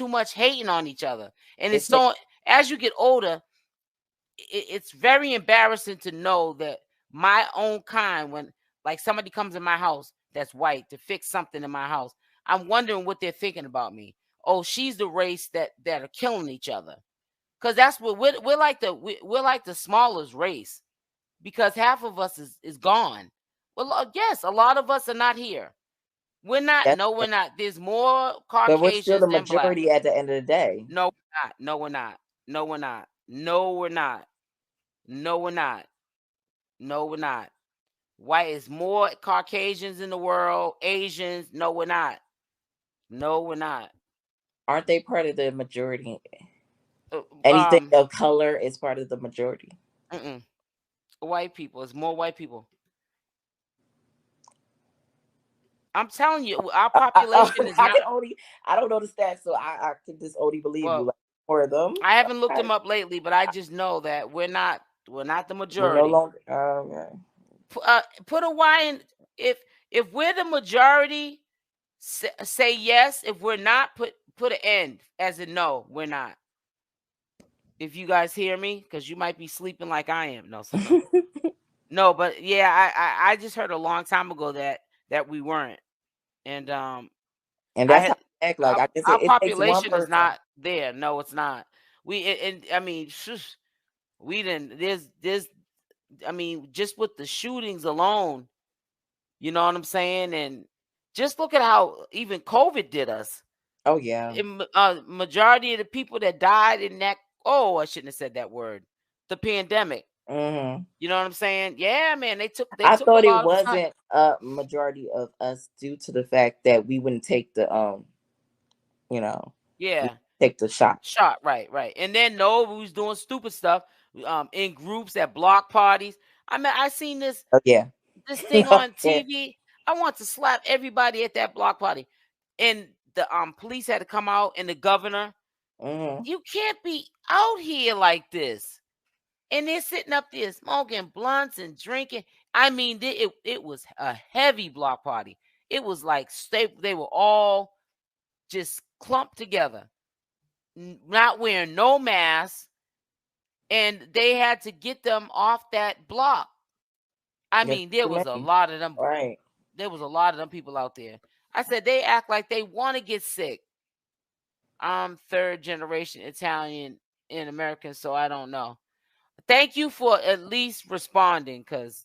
much hating on each other. And it's so, as you get older, it's very embarrassing to know that my own kind, when like somebody comes in my house that's white to fix something in my house, I'm wondering what they're thinking about me. Oh, she's the race that are killing each other, because that's what we're like the smallest race, because half of us is gone. Well, yes, a lot of us are not here. We're not. No, we're not. There's more Caucasians, but we're still the than majority black. at the end of the day. No, we're not. No, we're not. No, we're not. No, we're not. No, we're not. No, we're not. White is more Caucasians in the world. Asians. No, we're not. No, we're not. Aren't they part of the majority? Anything of color is part of the majority. White people. It's more white people. I'm telling you, our population is not. I don't know the stats, so I can just only believe you. Like, more of them. I haven't looked them up lately, but I just know that we're not the majority. We're no longer. Okay. Put a Y in. If we're the majority, say yes. If we're not, put an N as in no, we're not. If you guys hear me, because you might be sleeping like I am. No, no, but yeah, I just heard a long time ago that we weren't, and that's how I act like. Our population is not there. No, it's not. I mean, we didn't. There's. I mean, just with the shootings alone, you know what I'm saying, and just look at how even COVID did us. Oh yeah. Majority of the people that died in that. Oh, I shouldn't have said that word. The pandemic. Mm-hmm. You know what I'm saying? Yeah, man. They took. I thought it wasn't a majority of us due to the fact that we wouldn't take the take the shot. Right. And then we was doing stupid stuff in groups at block parties. I mean, I seen this. Oh yeah. This thing on TV. I want to slap everybody at that block party, and the police had to come out, and the governor. Mm-hmm. You can't be out here like this. And they're sitting up there smoking blunts and drinking. I mean, it was a heavy block party. It was like they were all just clumped together, not wearing no masks, and they had to get them off that block. I mean, there was a lot of them. Right. There was a lot of them people out there. I said they act like they want to get sick. I'm third generation Italian in American, so I don't know. Thank you for at least responding, because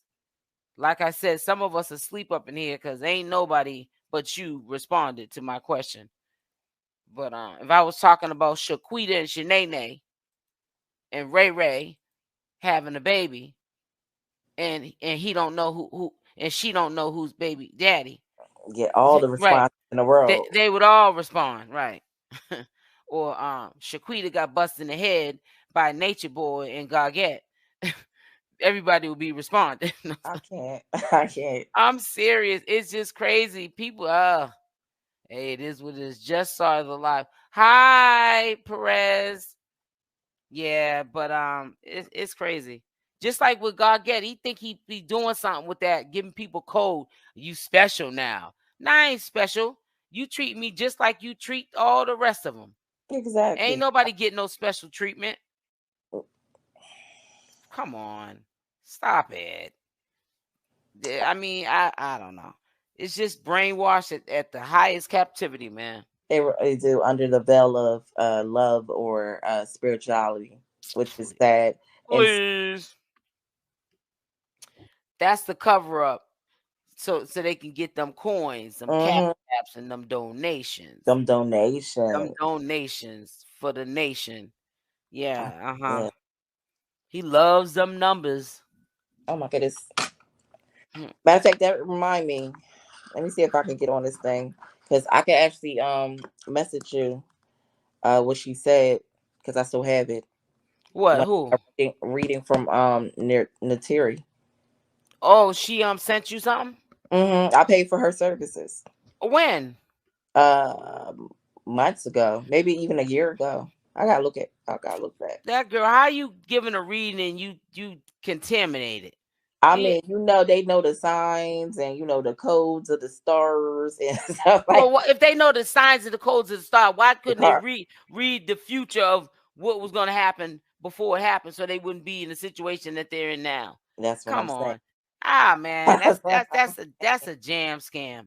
like I said, some of us asleep up in here because ain't nobody but you responded to my question. But if I was talking about Shaquita and Shanae and Ray Ray having a baby, and he don't know who and she don't know who's baby daddy, Get all the right? response in the world. They would all respond, right? Or Shaquita got busted in the head by Natureboy and Gargette. Everybody would be responding. I can't. I can't. I'm serious. It's just crazy. People, hey, it is what it is. Just saw the live. Hi, Perez. Yeah, but it's crazy. Just like with Gargette, he think he be doing something with that, giving people code. You special now. Nah, I ain't special. You treat me just like you treat all the rest of them. Ain't Exactly. nobody get no special treatment. Come on, stop it. I mean, I don't know. It's just brainwashed at the highest captivity, man. They do under the veil of love or spirituality, which is sad. And Please. That's the cover up. So they can get them coins, them cash apps, and them donations. Them donations. Them donations for the nation. Yeah, Yeah. He loves them numbers. Oh my goodness. Matter of fact, that remind me. Let me see if I can get on this thing. Because I can actually message you what she said, because I still have it. What? Who? Reading from Nateri. Oh, she sent you something? I paid for her services. When? Months ago, maybe even a year ago. I gotta look back. That girl, how you giving a reading and you contaminated? I mean, they know the signs and the codes of the stars and stuff like. Well, if they know the signs of the codes of the star, why couldn't they read the future of what was going to happen before it happened, so they wouldn't be in the situation that they're in now? That's what Come I'm on. saying. Ah, man, that's a jam scam.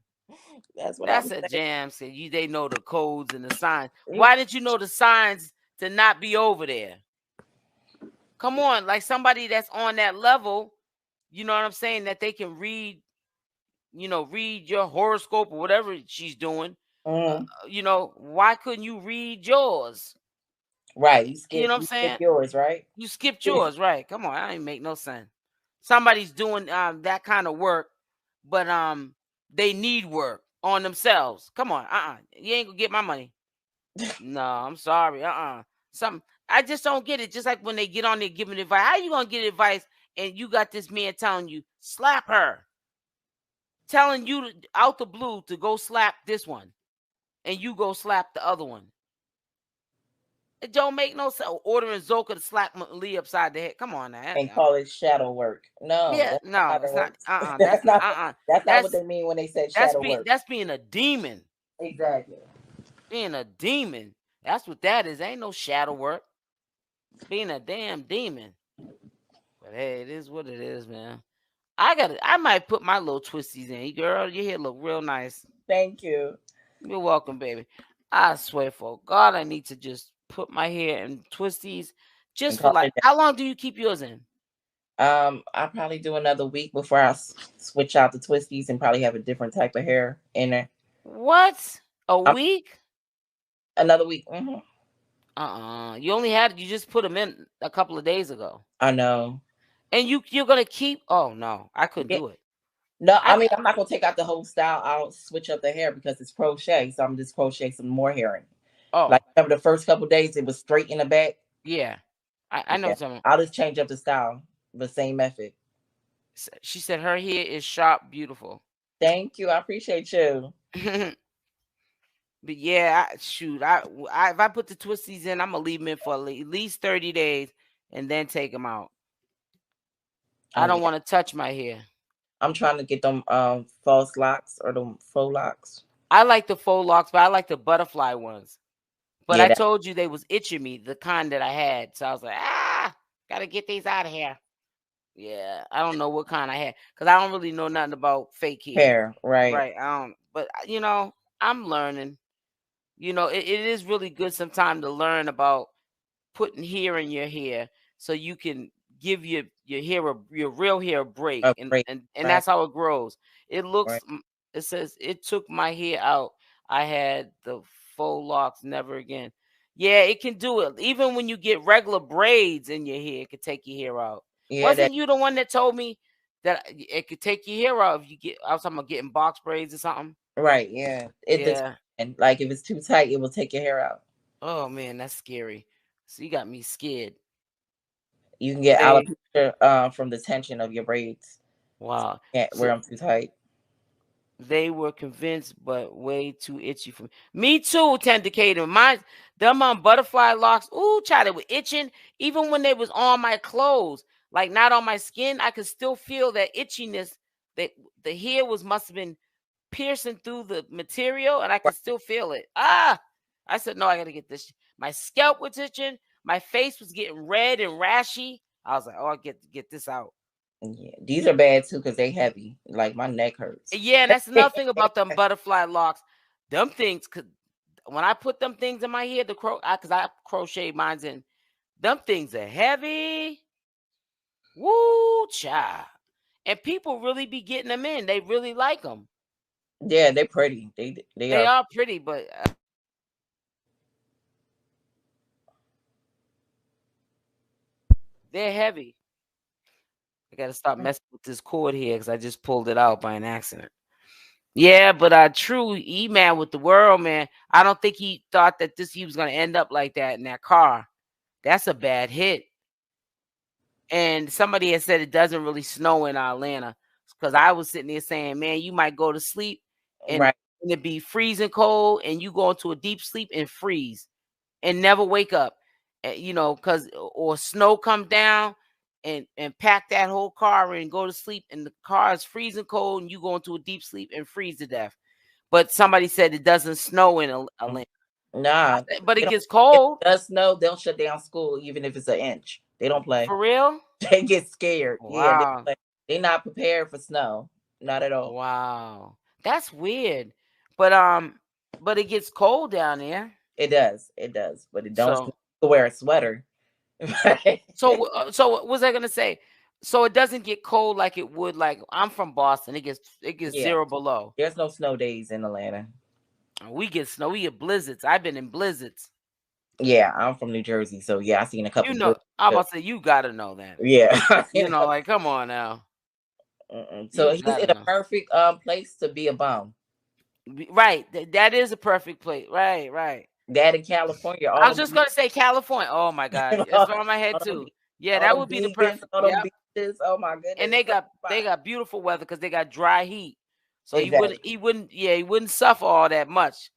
That's a jam scam. They know the codes and the signs. Why didn't you know the signs to not be over there? Come on, like somebody that's on that level, you know what I'm saying, that they can read, read your horoscope or whatever she's doing. Why couldn't you read yours? Right. You know what I'm saying? Skip yours, right? You skipped yours, right? Come on, that ain't make no sense. Somebody's doing that kind of work, but they need work on themselves. Come on, you ain't gonna get my money. No, I'm sorry. I just don't get it. Just like when they get on there giving advice, how you gonna get advice and you got this man telling you slap her, telling you out the blue to go slap this one, and you go slap the other one. It don't make no sense. Ordering Zoca to slap Lee upside the head. Come on now. And call it shadow work. No. Yeah, no, it's not. That's not. That's not what they mean when they say shadow work. That's being a demon. Exactly. Being a demon. That's what that is. Ain't no shadow work. Being a damn demon. But hey, it is what it is, man. I might put my little twisties in. Girl, your hair look real nice. Thank you. You're welcome, baby. I swear for God, I need to just put my hair in twisties just for like. How long do you keep yours in? I'll probably do another week before I switch out the twisties and probably have a different type of hair in there. What? A week? Another week. You just put them in a couple of days ago. I know. And you're gonna keep? Oh no, I couldn't do it. No, I mean, I'm not gonna take out the whole style. I'll switch up the hair because it's crochet, so I'm just crochet some more hair in. Oh, like remember the first couple of days it was straight in the back. Yeah, I know something. I'll just change up the style, the same method. She said her hair is sharp, beautiful. Thank you, I appreciate you. But yeah, if I put the twisties in, I'm gonna leave them in for at least 30 days and then take them out. I don't want to touch my hair. I'm trying to get them false locks or the faux locks. I like the faux locks, but I like the butterfly ones. But I told you they was itching me, the kind that I had. So I was like, gotta get these out of here. Yeah, I don't know what kind I had because I don't really know nothing about fake hair. Right. Right. But I'm learning. It is really good sometimes to learn about putting hair in your hair so you can give your hair your real hair a break, and that's how it grows. It looks. It says it took my hair out. I had the faux locks never again. Yeah, it can do it. Even when you get regular braids in your hair, it could take your hair out. Yeah, Wasn't you the one that told me that it could take your hair out if you get? I was talking about getting box braids or something. right. Yeah, Yeah. and like if it's too tight, it will take your hair out. Oh man, that's scary. So you got me scared. You can get They alopecia from the tension of your braids. wow. Can't wear So them too tight. they were convinced, but way too itchy for me. Me too, Tendicator. My them butterfly locks. Ooh, child, they were itching. Even when they was on my clothes, like not on my skin, I could still feel that itchiness. That the hair must have been piercing through the material, and I could still feel it. Ah, I said no, I gotta get this. My scalp was itching. My face was getting red and rashy. I was like, oh, I get this out. Yeah, these are bad too because they heavy. Like my neck hurts. Yeah, and that's another thing about them butterfly locks. Them things could, when I put them things in my hair, because I crochet mines in, them things are heavy. Woo, child. And people really be getting them in. They really like them. Yeah, they're pretty. They are pretty, but they're heavy. I gotta stop messing with this cord here because I just pulled it out by an accident. Yeah, but TRU, he mad with the world, man. I don't think he thought that he was gonna end up like that in that car. That's a bad hit. And somebody had said it doesn't really snow in Atlanta because I was sitting there saying, man, you might go to sleep and right. it be freezing cold and you go into a deep sleep and freeze and never wake up, because or snow come down and pack that whole car and go to sleep and the car is freezing cold and you go into a deep sleep and freeze to death. But somebody said it doesn't snow in Atlanta. Nah, But it gets if cold. it does snow, they'll shut down school even if it's an inch. They don't play. For real? They get scared. Yeah, Wow. they're not prepared for snow. Not at all. Wow. That's weird. But it gets cold down there. It does. It does. But it don't So wear a sweater. so what was I gonna say? So it doesn't get cold like it would. Like I'm from Boston. It gets Yeah. 0 below. There's no snow days in Atlanta. We get snow. We get blizzards. I've been in blizzards. Yeah, I'm from New Jersey, so yeah, I seen a couple. I'm about to say you gotta know that. Yeah, like come on now. So he's in a perfect place to be a bum. Right, that is a perfect place. Right. That in California. I was just gonna say California. Oh my God, it's on my head too. Yeah, that would be the perfect. Yep. Oh my goodness. And they got beautiful weather because they got dry heat. So exactly. he wouldn't suffer all that much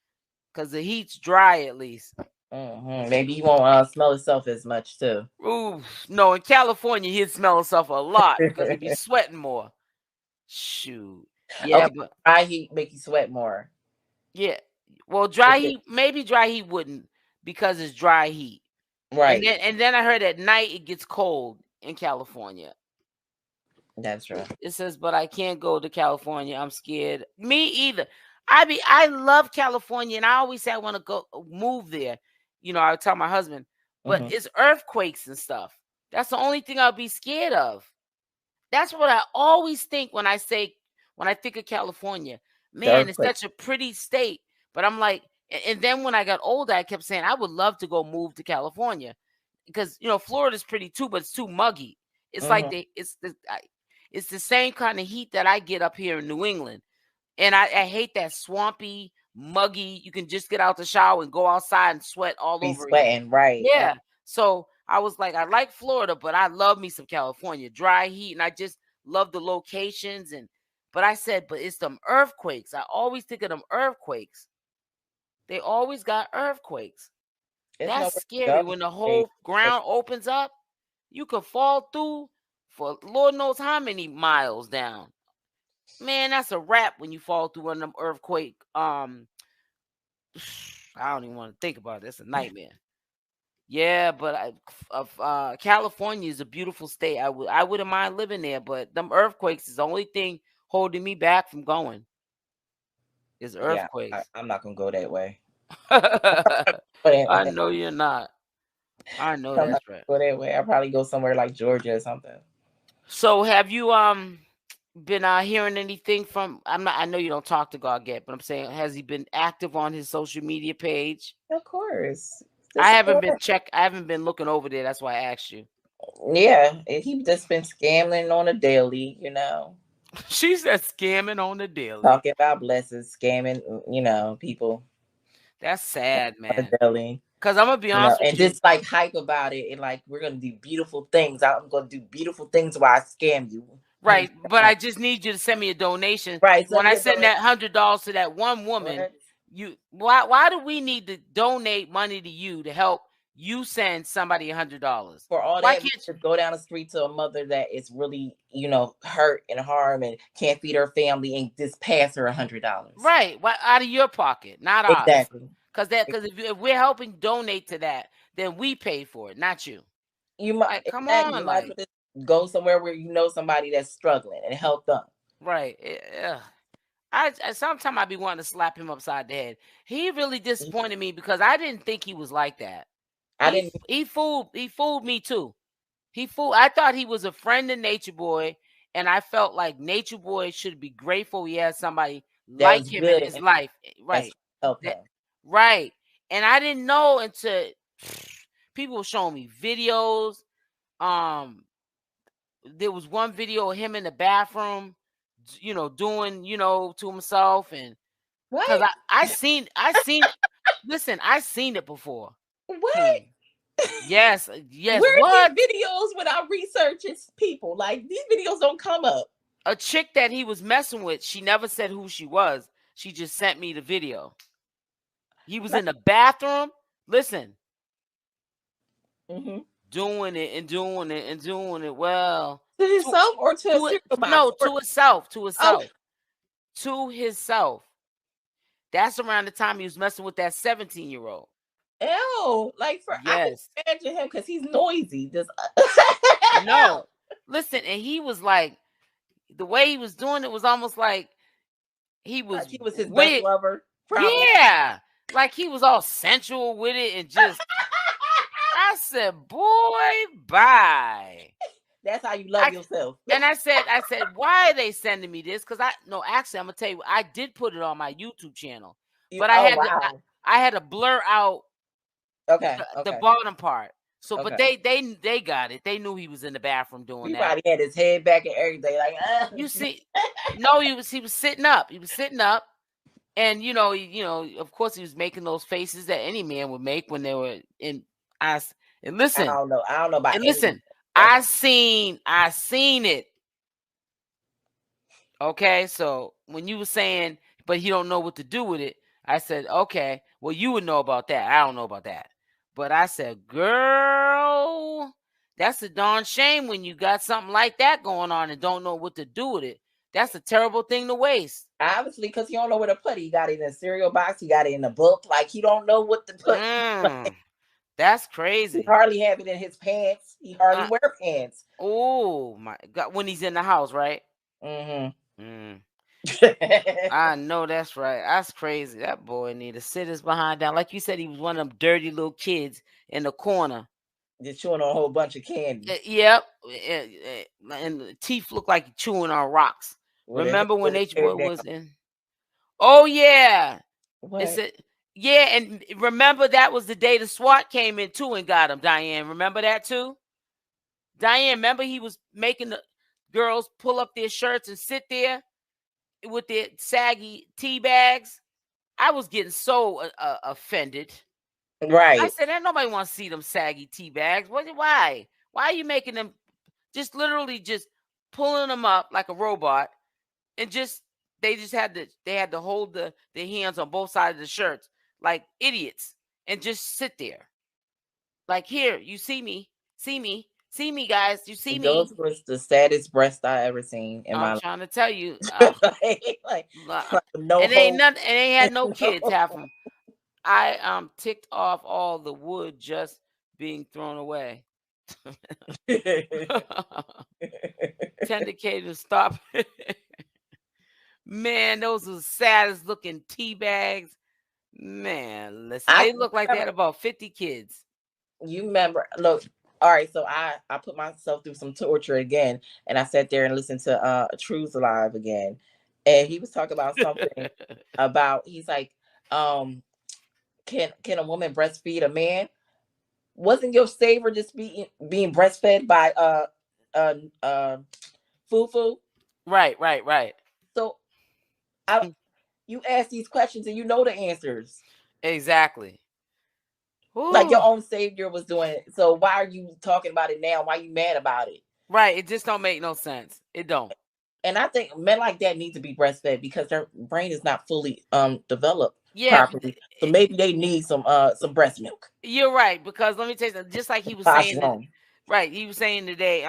because the heat's dry at least. Maybe he won't smell himself as much too. Ooh, no, in California he'd smell himself a lot because he'd be sweating more. Shoot. Yeah, okay, but dry heat make you sweat more. Yeah. Well, heat, maybe dry heat wouldn't because it's dry heat. Right. And then I heard at night it gets cold in California. That's right. It says, but I can't go to California. I'm scared. Me either. I love California and I always say I want to go move there. I would tell my husband, but it's earthquakes and stuff. That's the only thing I'll be scared of. That's what I always think when I think of California. Man, it's such a pretty state. But I'm like, and then when I got older, I kept saying I would love to go move to California because Florida's pretty too, but it's too muggy. It's like it's the same kind of heat that I get up here in New England, and I hate that swampy, muggy. You can just get out the shower and go outside and sweat all over. Sweating, right? Yeah. So I was like, I like Florida, but I love me some California, dry heat, and I just love the locations. But I said, but it's them earthquakes. I always think of them earthquakes. They always got earthquakes. That's scary. When the whole ground opens up, you could fall through for Lord knows how many miles down. Man, that's a wrap when you fall through one of them earthquake. I don't even want to think about it. It's a nightmare. Yeah, but California is a beautiful state. I wouldn't mind living there, but them earthquakes is the only thing holding me back from going. Is earthquakes. Yeah, I'm not gonna go that way. I know you're not. I know that's right. Go that way. I'll probably go somewhere like Georgia or something. So have you been hearing anything from? I know you don't talk to God yet, but I'm saying, has he been active on his social media page? Of course. I haven't been I haven't been looking over there. That's why I asked you. Yeah, he just been scamming on a daily, you know. She said scamming on the daily. Talking about blessings, scamming, you know, people. That's sad, On a man. daily. Because I'm gonna be You know, honest with and you. just like hype about it, and like we're gonna do beautiful things. I'm gonna do beautiful things while I scam you. Right, but I just need you to send me a donation. Right. When Send I me a send donation. that $100 to that one woman, What? why do we need to donate money to you to help you send somebody $100? For all Why that, can't you? just go down the street to a mother that is really, you know, hurt and harmed and can't feed her family and just pass her $100. Right, why out of your pocket, not ours? Exactly. Because if we're helping donate to that, then we pay for it, not you. You might Like, come exactly. You on, might as like, well just go somewhere where you know somebody that's struggling and help them. right? Yeah. I sometimes I be wanting to slap him upside the head. He really disappointed me because I didn't think he was like that. I didn't. He fooled me too. I thought he was a friend of Natureboy, and I felt like Natureboy should be grateful he has somebody That like was him in good. his life. That's Right. help That, him. right. And I didn't know until people were showing me videos. There was one video of him in the bathroom, doing, to himself, and because What? I seen listen, I seen it before. What? Yes, Where what? these videos when I research it's people? Like these videos don't come up. A chick that he was messing with, she never said who she was. She just sent me the video. He was Like, in the bathroom. Listen, mm-hmm. doing it and doing it and doing it. Well, To himself or to a cereal box? no, to himself, Oh, to himself. That's around the time he was messing with that 17-year-old. ew! Like I can Yes. imagine him because he's noisy. Just No. Listen, and he was like, the way he was doing it was almost like he was like he was his best with lover. Probably. yeah, like he was all sensual with it and just. I said, boy, bye. That's how you love yourself. And I said, why are they sending me this? Because actually, I'm gonna tell you, I did put it on my YouTube channel, but Wow. I had to blur out Okay. the Okay. bottom part. So, but Okay. they got it. They knew he was in the bathroom doing He that. probably had his head back and everything. Like, You see, no, he was sitting up. He was sitting up, and of course, he was making those faces that any man would make when they were in. And listen, I don't know. I don't know about and listen, okay. I seen it. Okay, so when you were saying, but he don't know what to do with it, I said, okay, well, you would know about that. I don't know about that. But I said, girl, that's a darn shame when you got something like that going on and don't know what to do with it. That's a terrible thing to waste. Obviously, because he don't know where to put it. He got it in a cereal box. He got it in a book. Like he don't know what to put. That's He crazy. hardly have it in his pants. He hardly wear pants. Oh my God! When he's in the house, right? Mm-hmm. I know that's right. That's crazy. That boy need to sit his behind down. Like you said, he was one of them dirty little kids in the corner. Just chewing on a whole bunch of candy. Yep. And the teeth look like chewing on rocks. Remember when Natureboy was in? Oh yeah. What? Yeah, and remember that was the day the SWAT came in too and got him, Diane. Remember that too? Diane, remember he was making the girls pull up their shirts and sit there with their saggy tea bags? I was getting so offended. Right. I said, ain't nobody want to see them saggy tea bags. Why? Why are you making them just literally just pulling them up like a robot and they had to hold their hands on both sides of the shirts like idiots and just sit there. Like, here, you see me, guys, you see me. Those was the saddest breasts I ever seen in my life. I'm trying to tell you. like, no, and ain't nothing, and they had no kids, half of them. I ticked off all the wood just being thrown away. Tender to stop. Man, those are the saddest looking tea bags. Man, listen, they look like they had about 50 kids. You remember? Look, All right, so I put myself through some torture again, and I sat there and listened to Truth Alive again, and he was talking about something about he's like, um, can a woman breastfeed a man? Wasn't your savior just being breastfed by uh uh Fufu? Right, right, right. So I you ask these questions and you know the answers. Exactly. Like your Ooh. own savior was doing it. So why are you talking about it now? Why are you mad about it? Right. It just don't make no sense. It don't. And I think men like that need to be breastfed because their brain is not fully developed Yeah, properly. So maybe they need some breast milk. you're right. Because let me tell you something, just like he was saying that, Testosterone. right. He was saying today,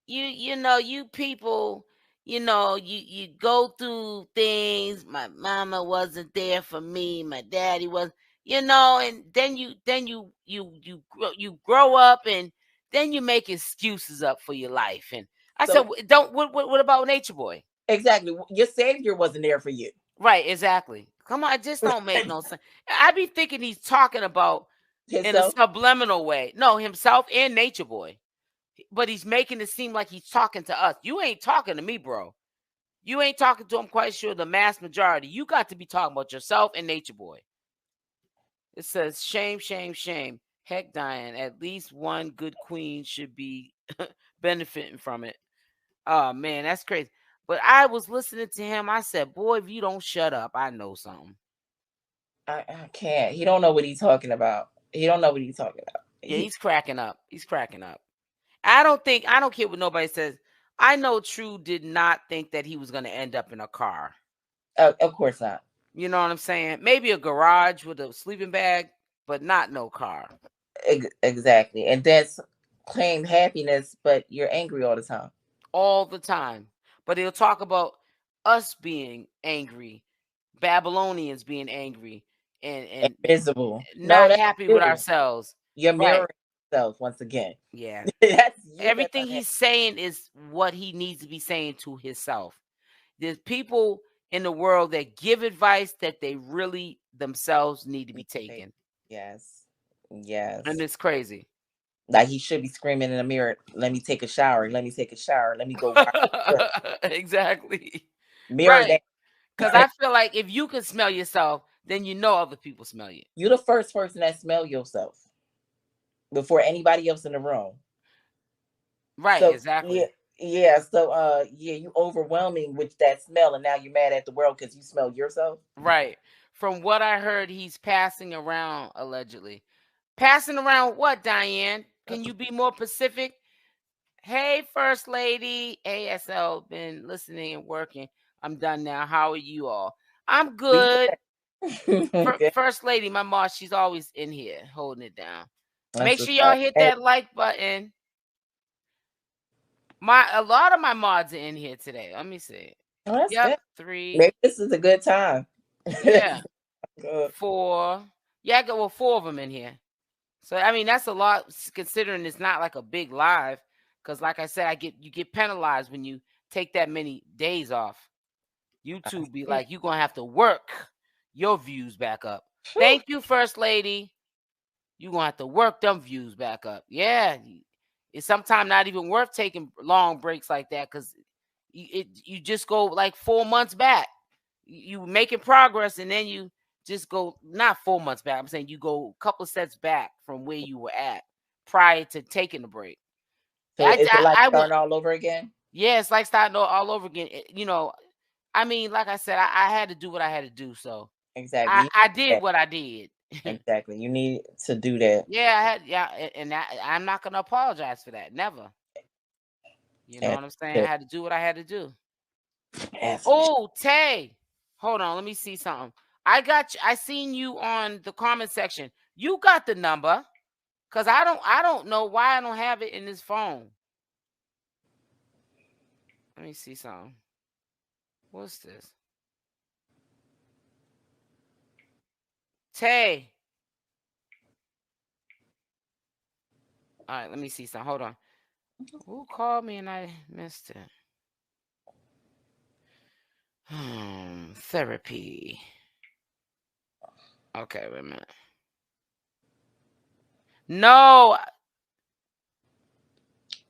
you know, you people, you know, you go through things. My mama wasn't there for me, my daddy was, you know, and then you grow up, and then you make excuses up for your life. And I said, So don't what about Nature Boy? exactly, your savior wasn't there for you. Right, exactly. Come on, it just don't make no sense. I be thinking he's talking about in a Himself. subliminal way. No, himself and Nature Boy. But he's making it seem like he's talking to us. You ain't talking to me, bro. You ain't talking to, I'm quite sure, the mass majority. You got to be talking about yourself and Nature Boy. It says, shame, shame, shame. Heck, Diane, at least one good queen should be benefiting from it. Oh, man, that's crazy. But I was listening to him. I said, boy, if you don't shut up, I know something. I can't. He don't know what he's talking about. He don't know what he's talking about. Yeah, he's cracking up. He's cracking up. I don't care what nobody says. I know True did not think that he was going to end up in a car. Of course not. You know what I'm saying? Maybe a garage with a sleeping bag, but not no car. Exactly. And that's claim happiness, but you're angry all the time. All the time. But he'll talk about us being angry, Babylonians being angry, And and miserable. No, not that's happy with you. ourselves. You're Right. mirroring yourself once again. Yeah. That's you that's Everything unhappy. he's saying is what he needs to be saying to himself. There's people in the world that give advice that they really themselves need to be taken. Yes. And Yes. it's crazy. Like he should be screaming in the mirror, let me take a shower, let me take a shower, let me go wash my butt. Exactly. Mirror Right. that. Because I feel like if you can smell yourself, then you know other people smell you. You're the first person that smell yourself before anybody else in the room. Right, So yeah, exactly. yeah. So yeah, you overwhelming with that smell, and now you're mad at the world because you smell yourself. Right. From what I heard, he's passing around allegedly. Passing around what, Diane? Can you be more specific? Hey, First Lady. ASL, been listening and working. I'm done now. How are you all? I'm We good. okay. First Lady, my mom, she's always in here holding it down. Make That's sure what's y'all up. hit And that like button. A lot of my mods are in here today. Let me see. oh, that's Yep, good. 3. Maybe this is a good time. Yeah, Good. 4. Yeah, I got 4 of them in here. So I mean that's a lot considering it's not like a big live. Because like I said, you get penalized when you take that many days off. I YouTube be see. like, you're gonna have to work your views back up. Phew. Thank you, First Lady. You're gonna have to work them views back up. Yeah. It's sometimes not even worth taking long breaks like that because you just go like 4 months back. You making progress and then you just go not 4 months back. I'm saying you go a couple of sets back from where you were at prior to taking the break. So is it like I went, starting all over again? yeah, it's like starting all over again. You know, I mean, like I said, I had to do what I had to do. So Exactly. You I need did that. what I did. Exactly. You need to do that. Yeah, I had, yeah, and I'm not gonna apologize for that. Never. You know As what I'm saying? I you had to do what I had to do. should. As you should. Oh, Tay. Hold on, let me see something. I got you. I seen you on the comment section. You got the number. Cause I don't know why I don't have it in this phone. Let me see something. What's this? Tay. All right, let me see something. Hold on. Who called me and I missed it? Therapy. Okay, wait a minute. No,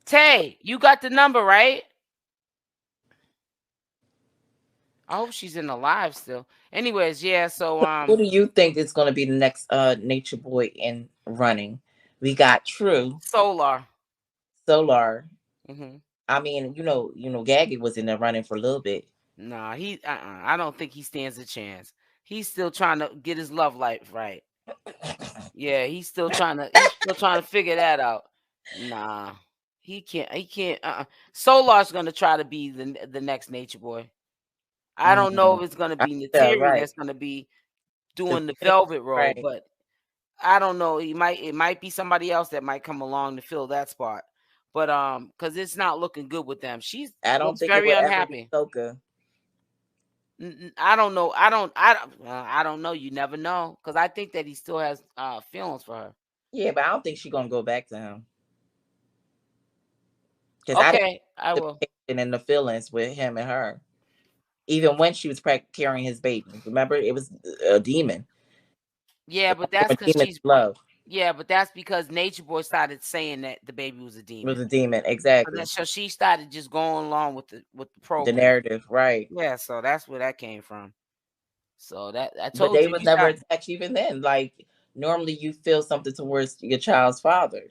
Tay, you got the number, right? I hope she's in the live still. Anyways, yeah, so Who do you think is going to be the next Nature Boy in running? We got True, Solar. Solar. Mm-hmm. I mean, Gaggy was in there running for a little bit. Nah, I don't think he stands a chance. He's still trying to get his love life right. Yeah, he's still trying to figure that out. Nah. He can't. Solar's gonna try to be the next Nature Boy. I don't know Mm, if it's gonna I be feel Nateri right. that's gonna be The doing the thing, velvet role, right. but I don't know. It might be somebody else that might come along to fill that spot. But because it's not looking good with them. She I don't looks think it very would ever be unhappy. Zoca. I don't know. I don't know. You never know. Because I think that he still has feelings for her. Yeah, but I don't think she's gonna go back to him because I didn't Okay, I see will. the passion and the feelings with him and her. Even when she was carrying his baby, remember it was a demon. Yeah, It but went that's from a because demon to love. yeah, but that's because Nature Boy started saying that the baby was a It was demon. a demon, So exactly. that so she started just going along with the The program. narrative, right? Yeah, so that's where that came from. So that I But told they you, was you never stop. attached even then. Like normally, you feel something towards your child's father.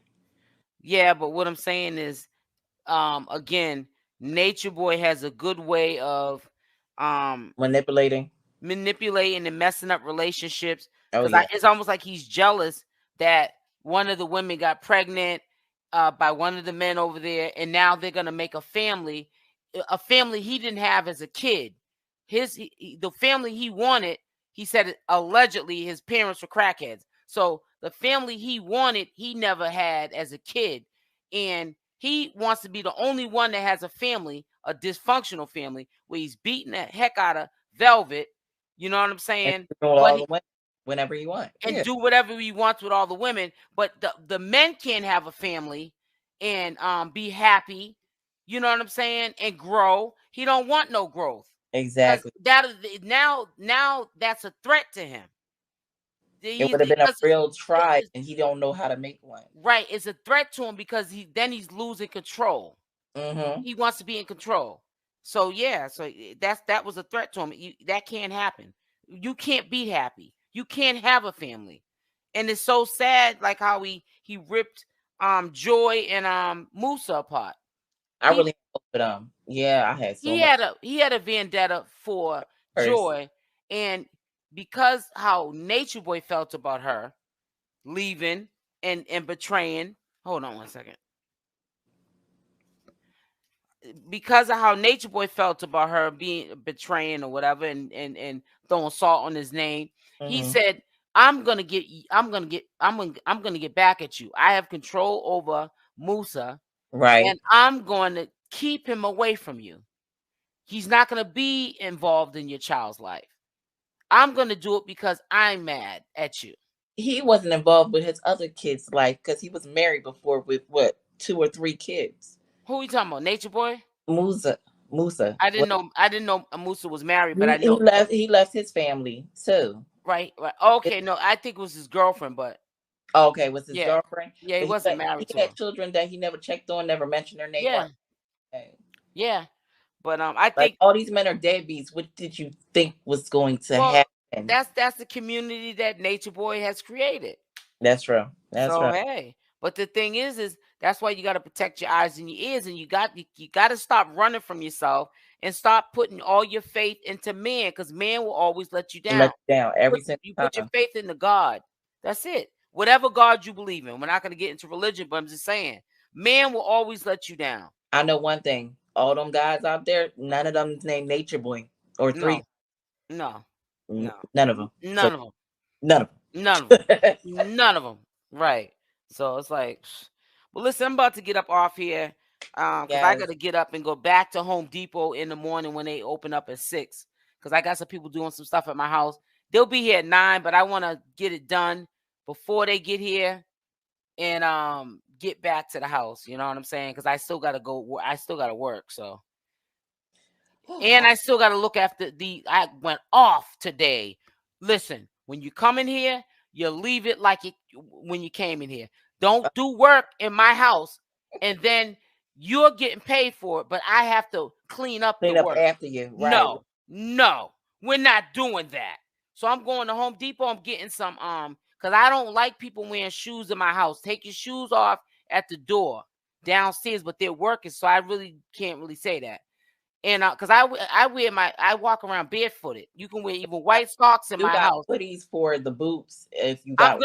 Yeah, but what I'm saying is, again, Nature Boy has a good way of um Manipulating. manipulating and messing up relationships Oh because yeah, it's almost like he's jealous that one of the women got pregnant by one of the men over there, and now they're gonna make a family he didn't have as a kid. The family he wanted, he said allegedly his parents were crackheads. So the family he wanted, he never had as a kid, and he wants to be the only one that has a family, a dysfunctional family, where he's beating the heck out of Velvet. You know what I'm and saying? control But all the women whenever you want. and Yeah, do whatever he wants with all the women. But the men can't have a family and be happy. You know what I'm saying? And grow. He don't want no growth because exactly. now that's a threat to him. It He's would have been a because real try, and he don't know how to make one. right. It's a threat to him because he's losing control. Mm-hmm. He wants to be in control. So yeah, that was a threat to him. That can't happen. You can't be happy. You can't have a family. And it's so sad, like how he ripped Joy and Musa apart. I He really hope it. Yeah, I had so he much had a vendetta for person. Joy, and because how Nature Boy felt about her leaving and betraying. Hold on one second. Because of how Nature Boy felt about her being betraying or whatever, and throwing salt on his name, he Mm-hmm. said, I'm gonna get back at you. I have control over Musa, Right. and I'm going to keep him away from you. He's not gonna be involved in your child's life. I'm gonna do it because I'm mad at you. He wasn't involved with his other kids' life because he was married before with what 2 or 3 kids. Who are you talking about? Nature Boy? Musa, Musa. I didn't know Musa was married, but He, I he know left. He left his family too. right. Okay, no, I think it was his girlfriend, but Okay, was his yeah. girlfriend, Yeah, he but wasn't married he to had her. children that he never checked on, never mentioned their name or Yeah, anything. yeah. But I Like think all these men are deadbeats. What did you think was going to well, happen? that's the community that Nature Boy has created. That's true. That's So right. hey, but the thing is that's why you got to protect your eyes and your ears, and you got to stop running from yourself and stop putting all your faith into man, because man will always let you And down. let you down every single You put your time. faith in the God. That's it. Whatever God you believe in. We're not going to get into religion, but I'm just saying, man will always let you down. I know one thing. All them guys out there, none of them named Nature Boy or three. No, no, no, None of them. So none of them. none of None of them. them. None of them. Right. So it's like, well, listen, I'm about to get up off here because I got Yes. to get up and go back to Home Depot in the morning when they open up at 6, because I got some people doing some stuff at my house. They'll be here at 9, but I want to get it done before they get here and get back to the house. You know what I'm saying? Because I still got to go. I still got to work. So. And I still got to look after I went off today. Listen, when you come in here, you leave it like it when you came in here. Don't do work in my house and then You're getting paid for it, but I have to clean up the work. After you, right? No, we're not doing that. So I'm going to Home Depot. I'm getting some because I don't like people wearing shoes in my house. Take your shoes off at the door downstairs, but they're working, so I really can't really say that. And because I walk around barefooted. You can wear even white socks in my house. Hoodies for the boots if you got.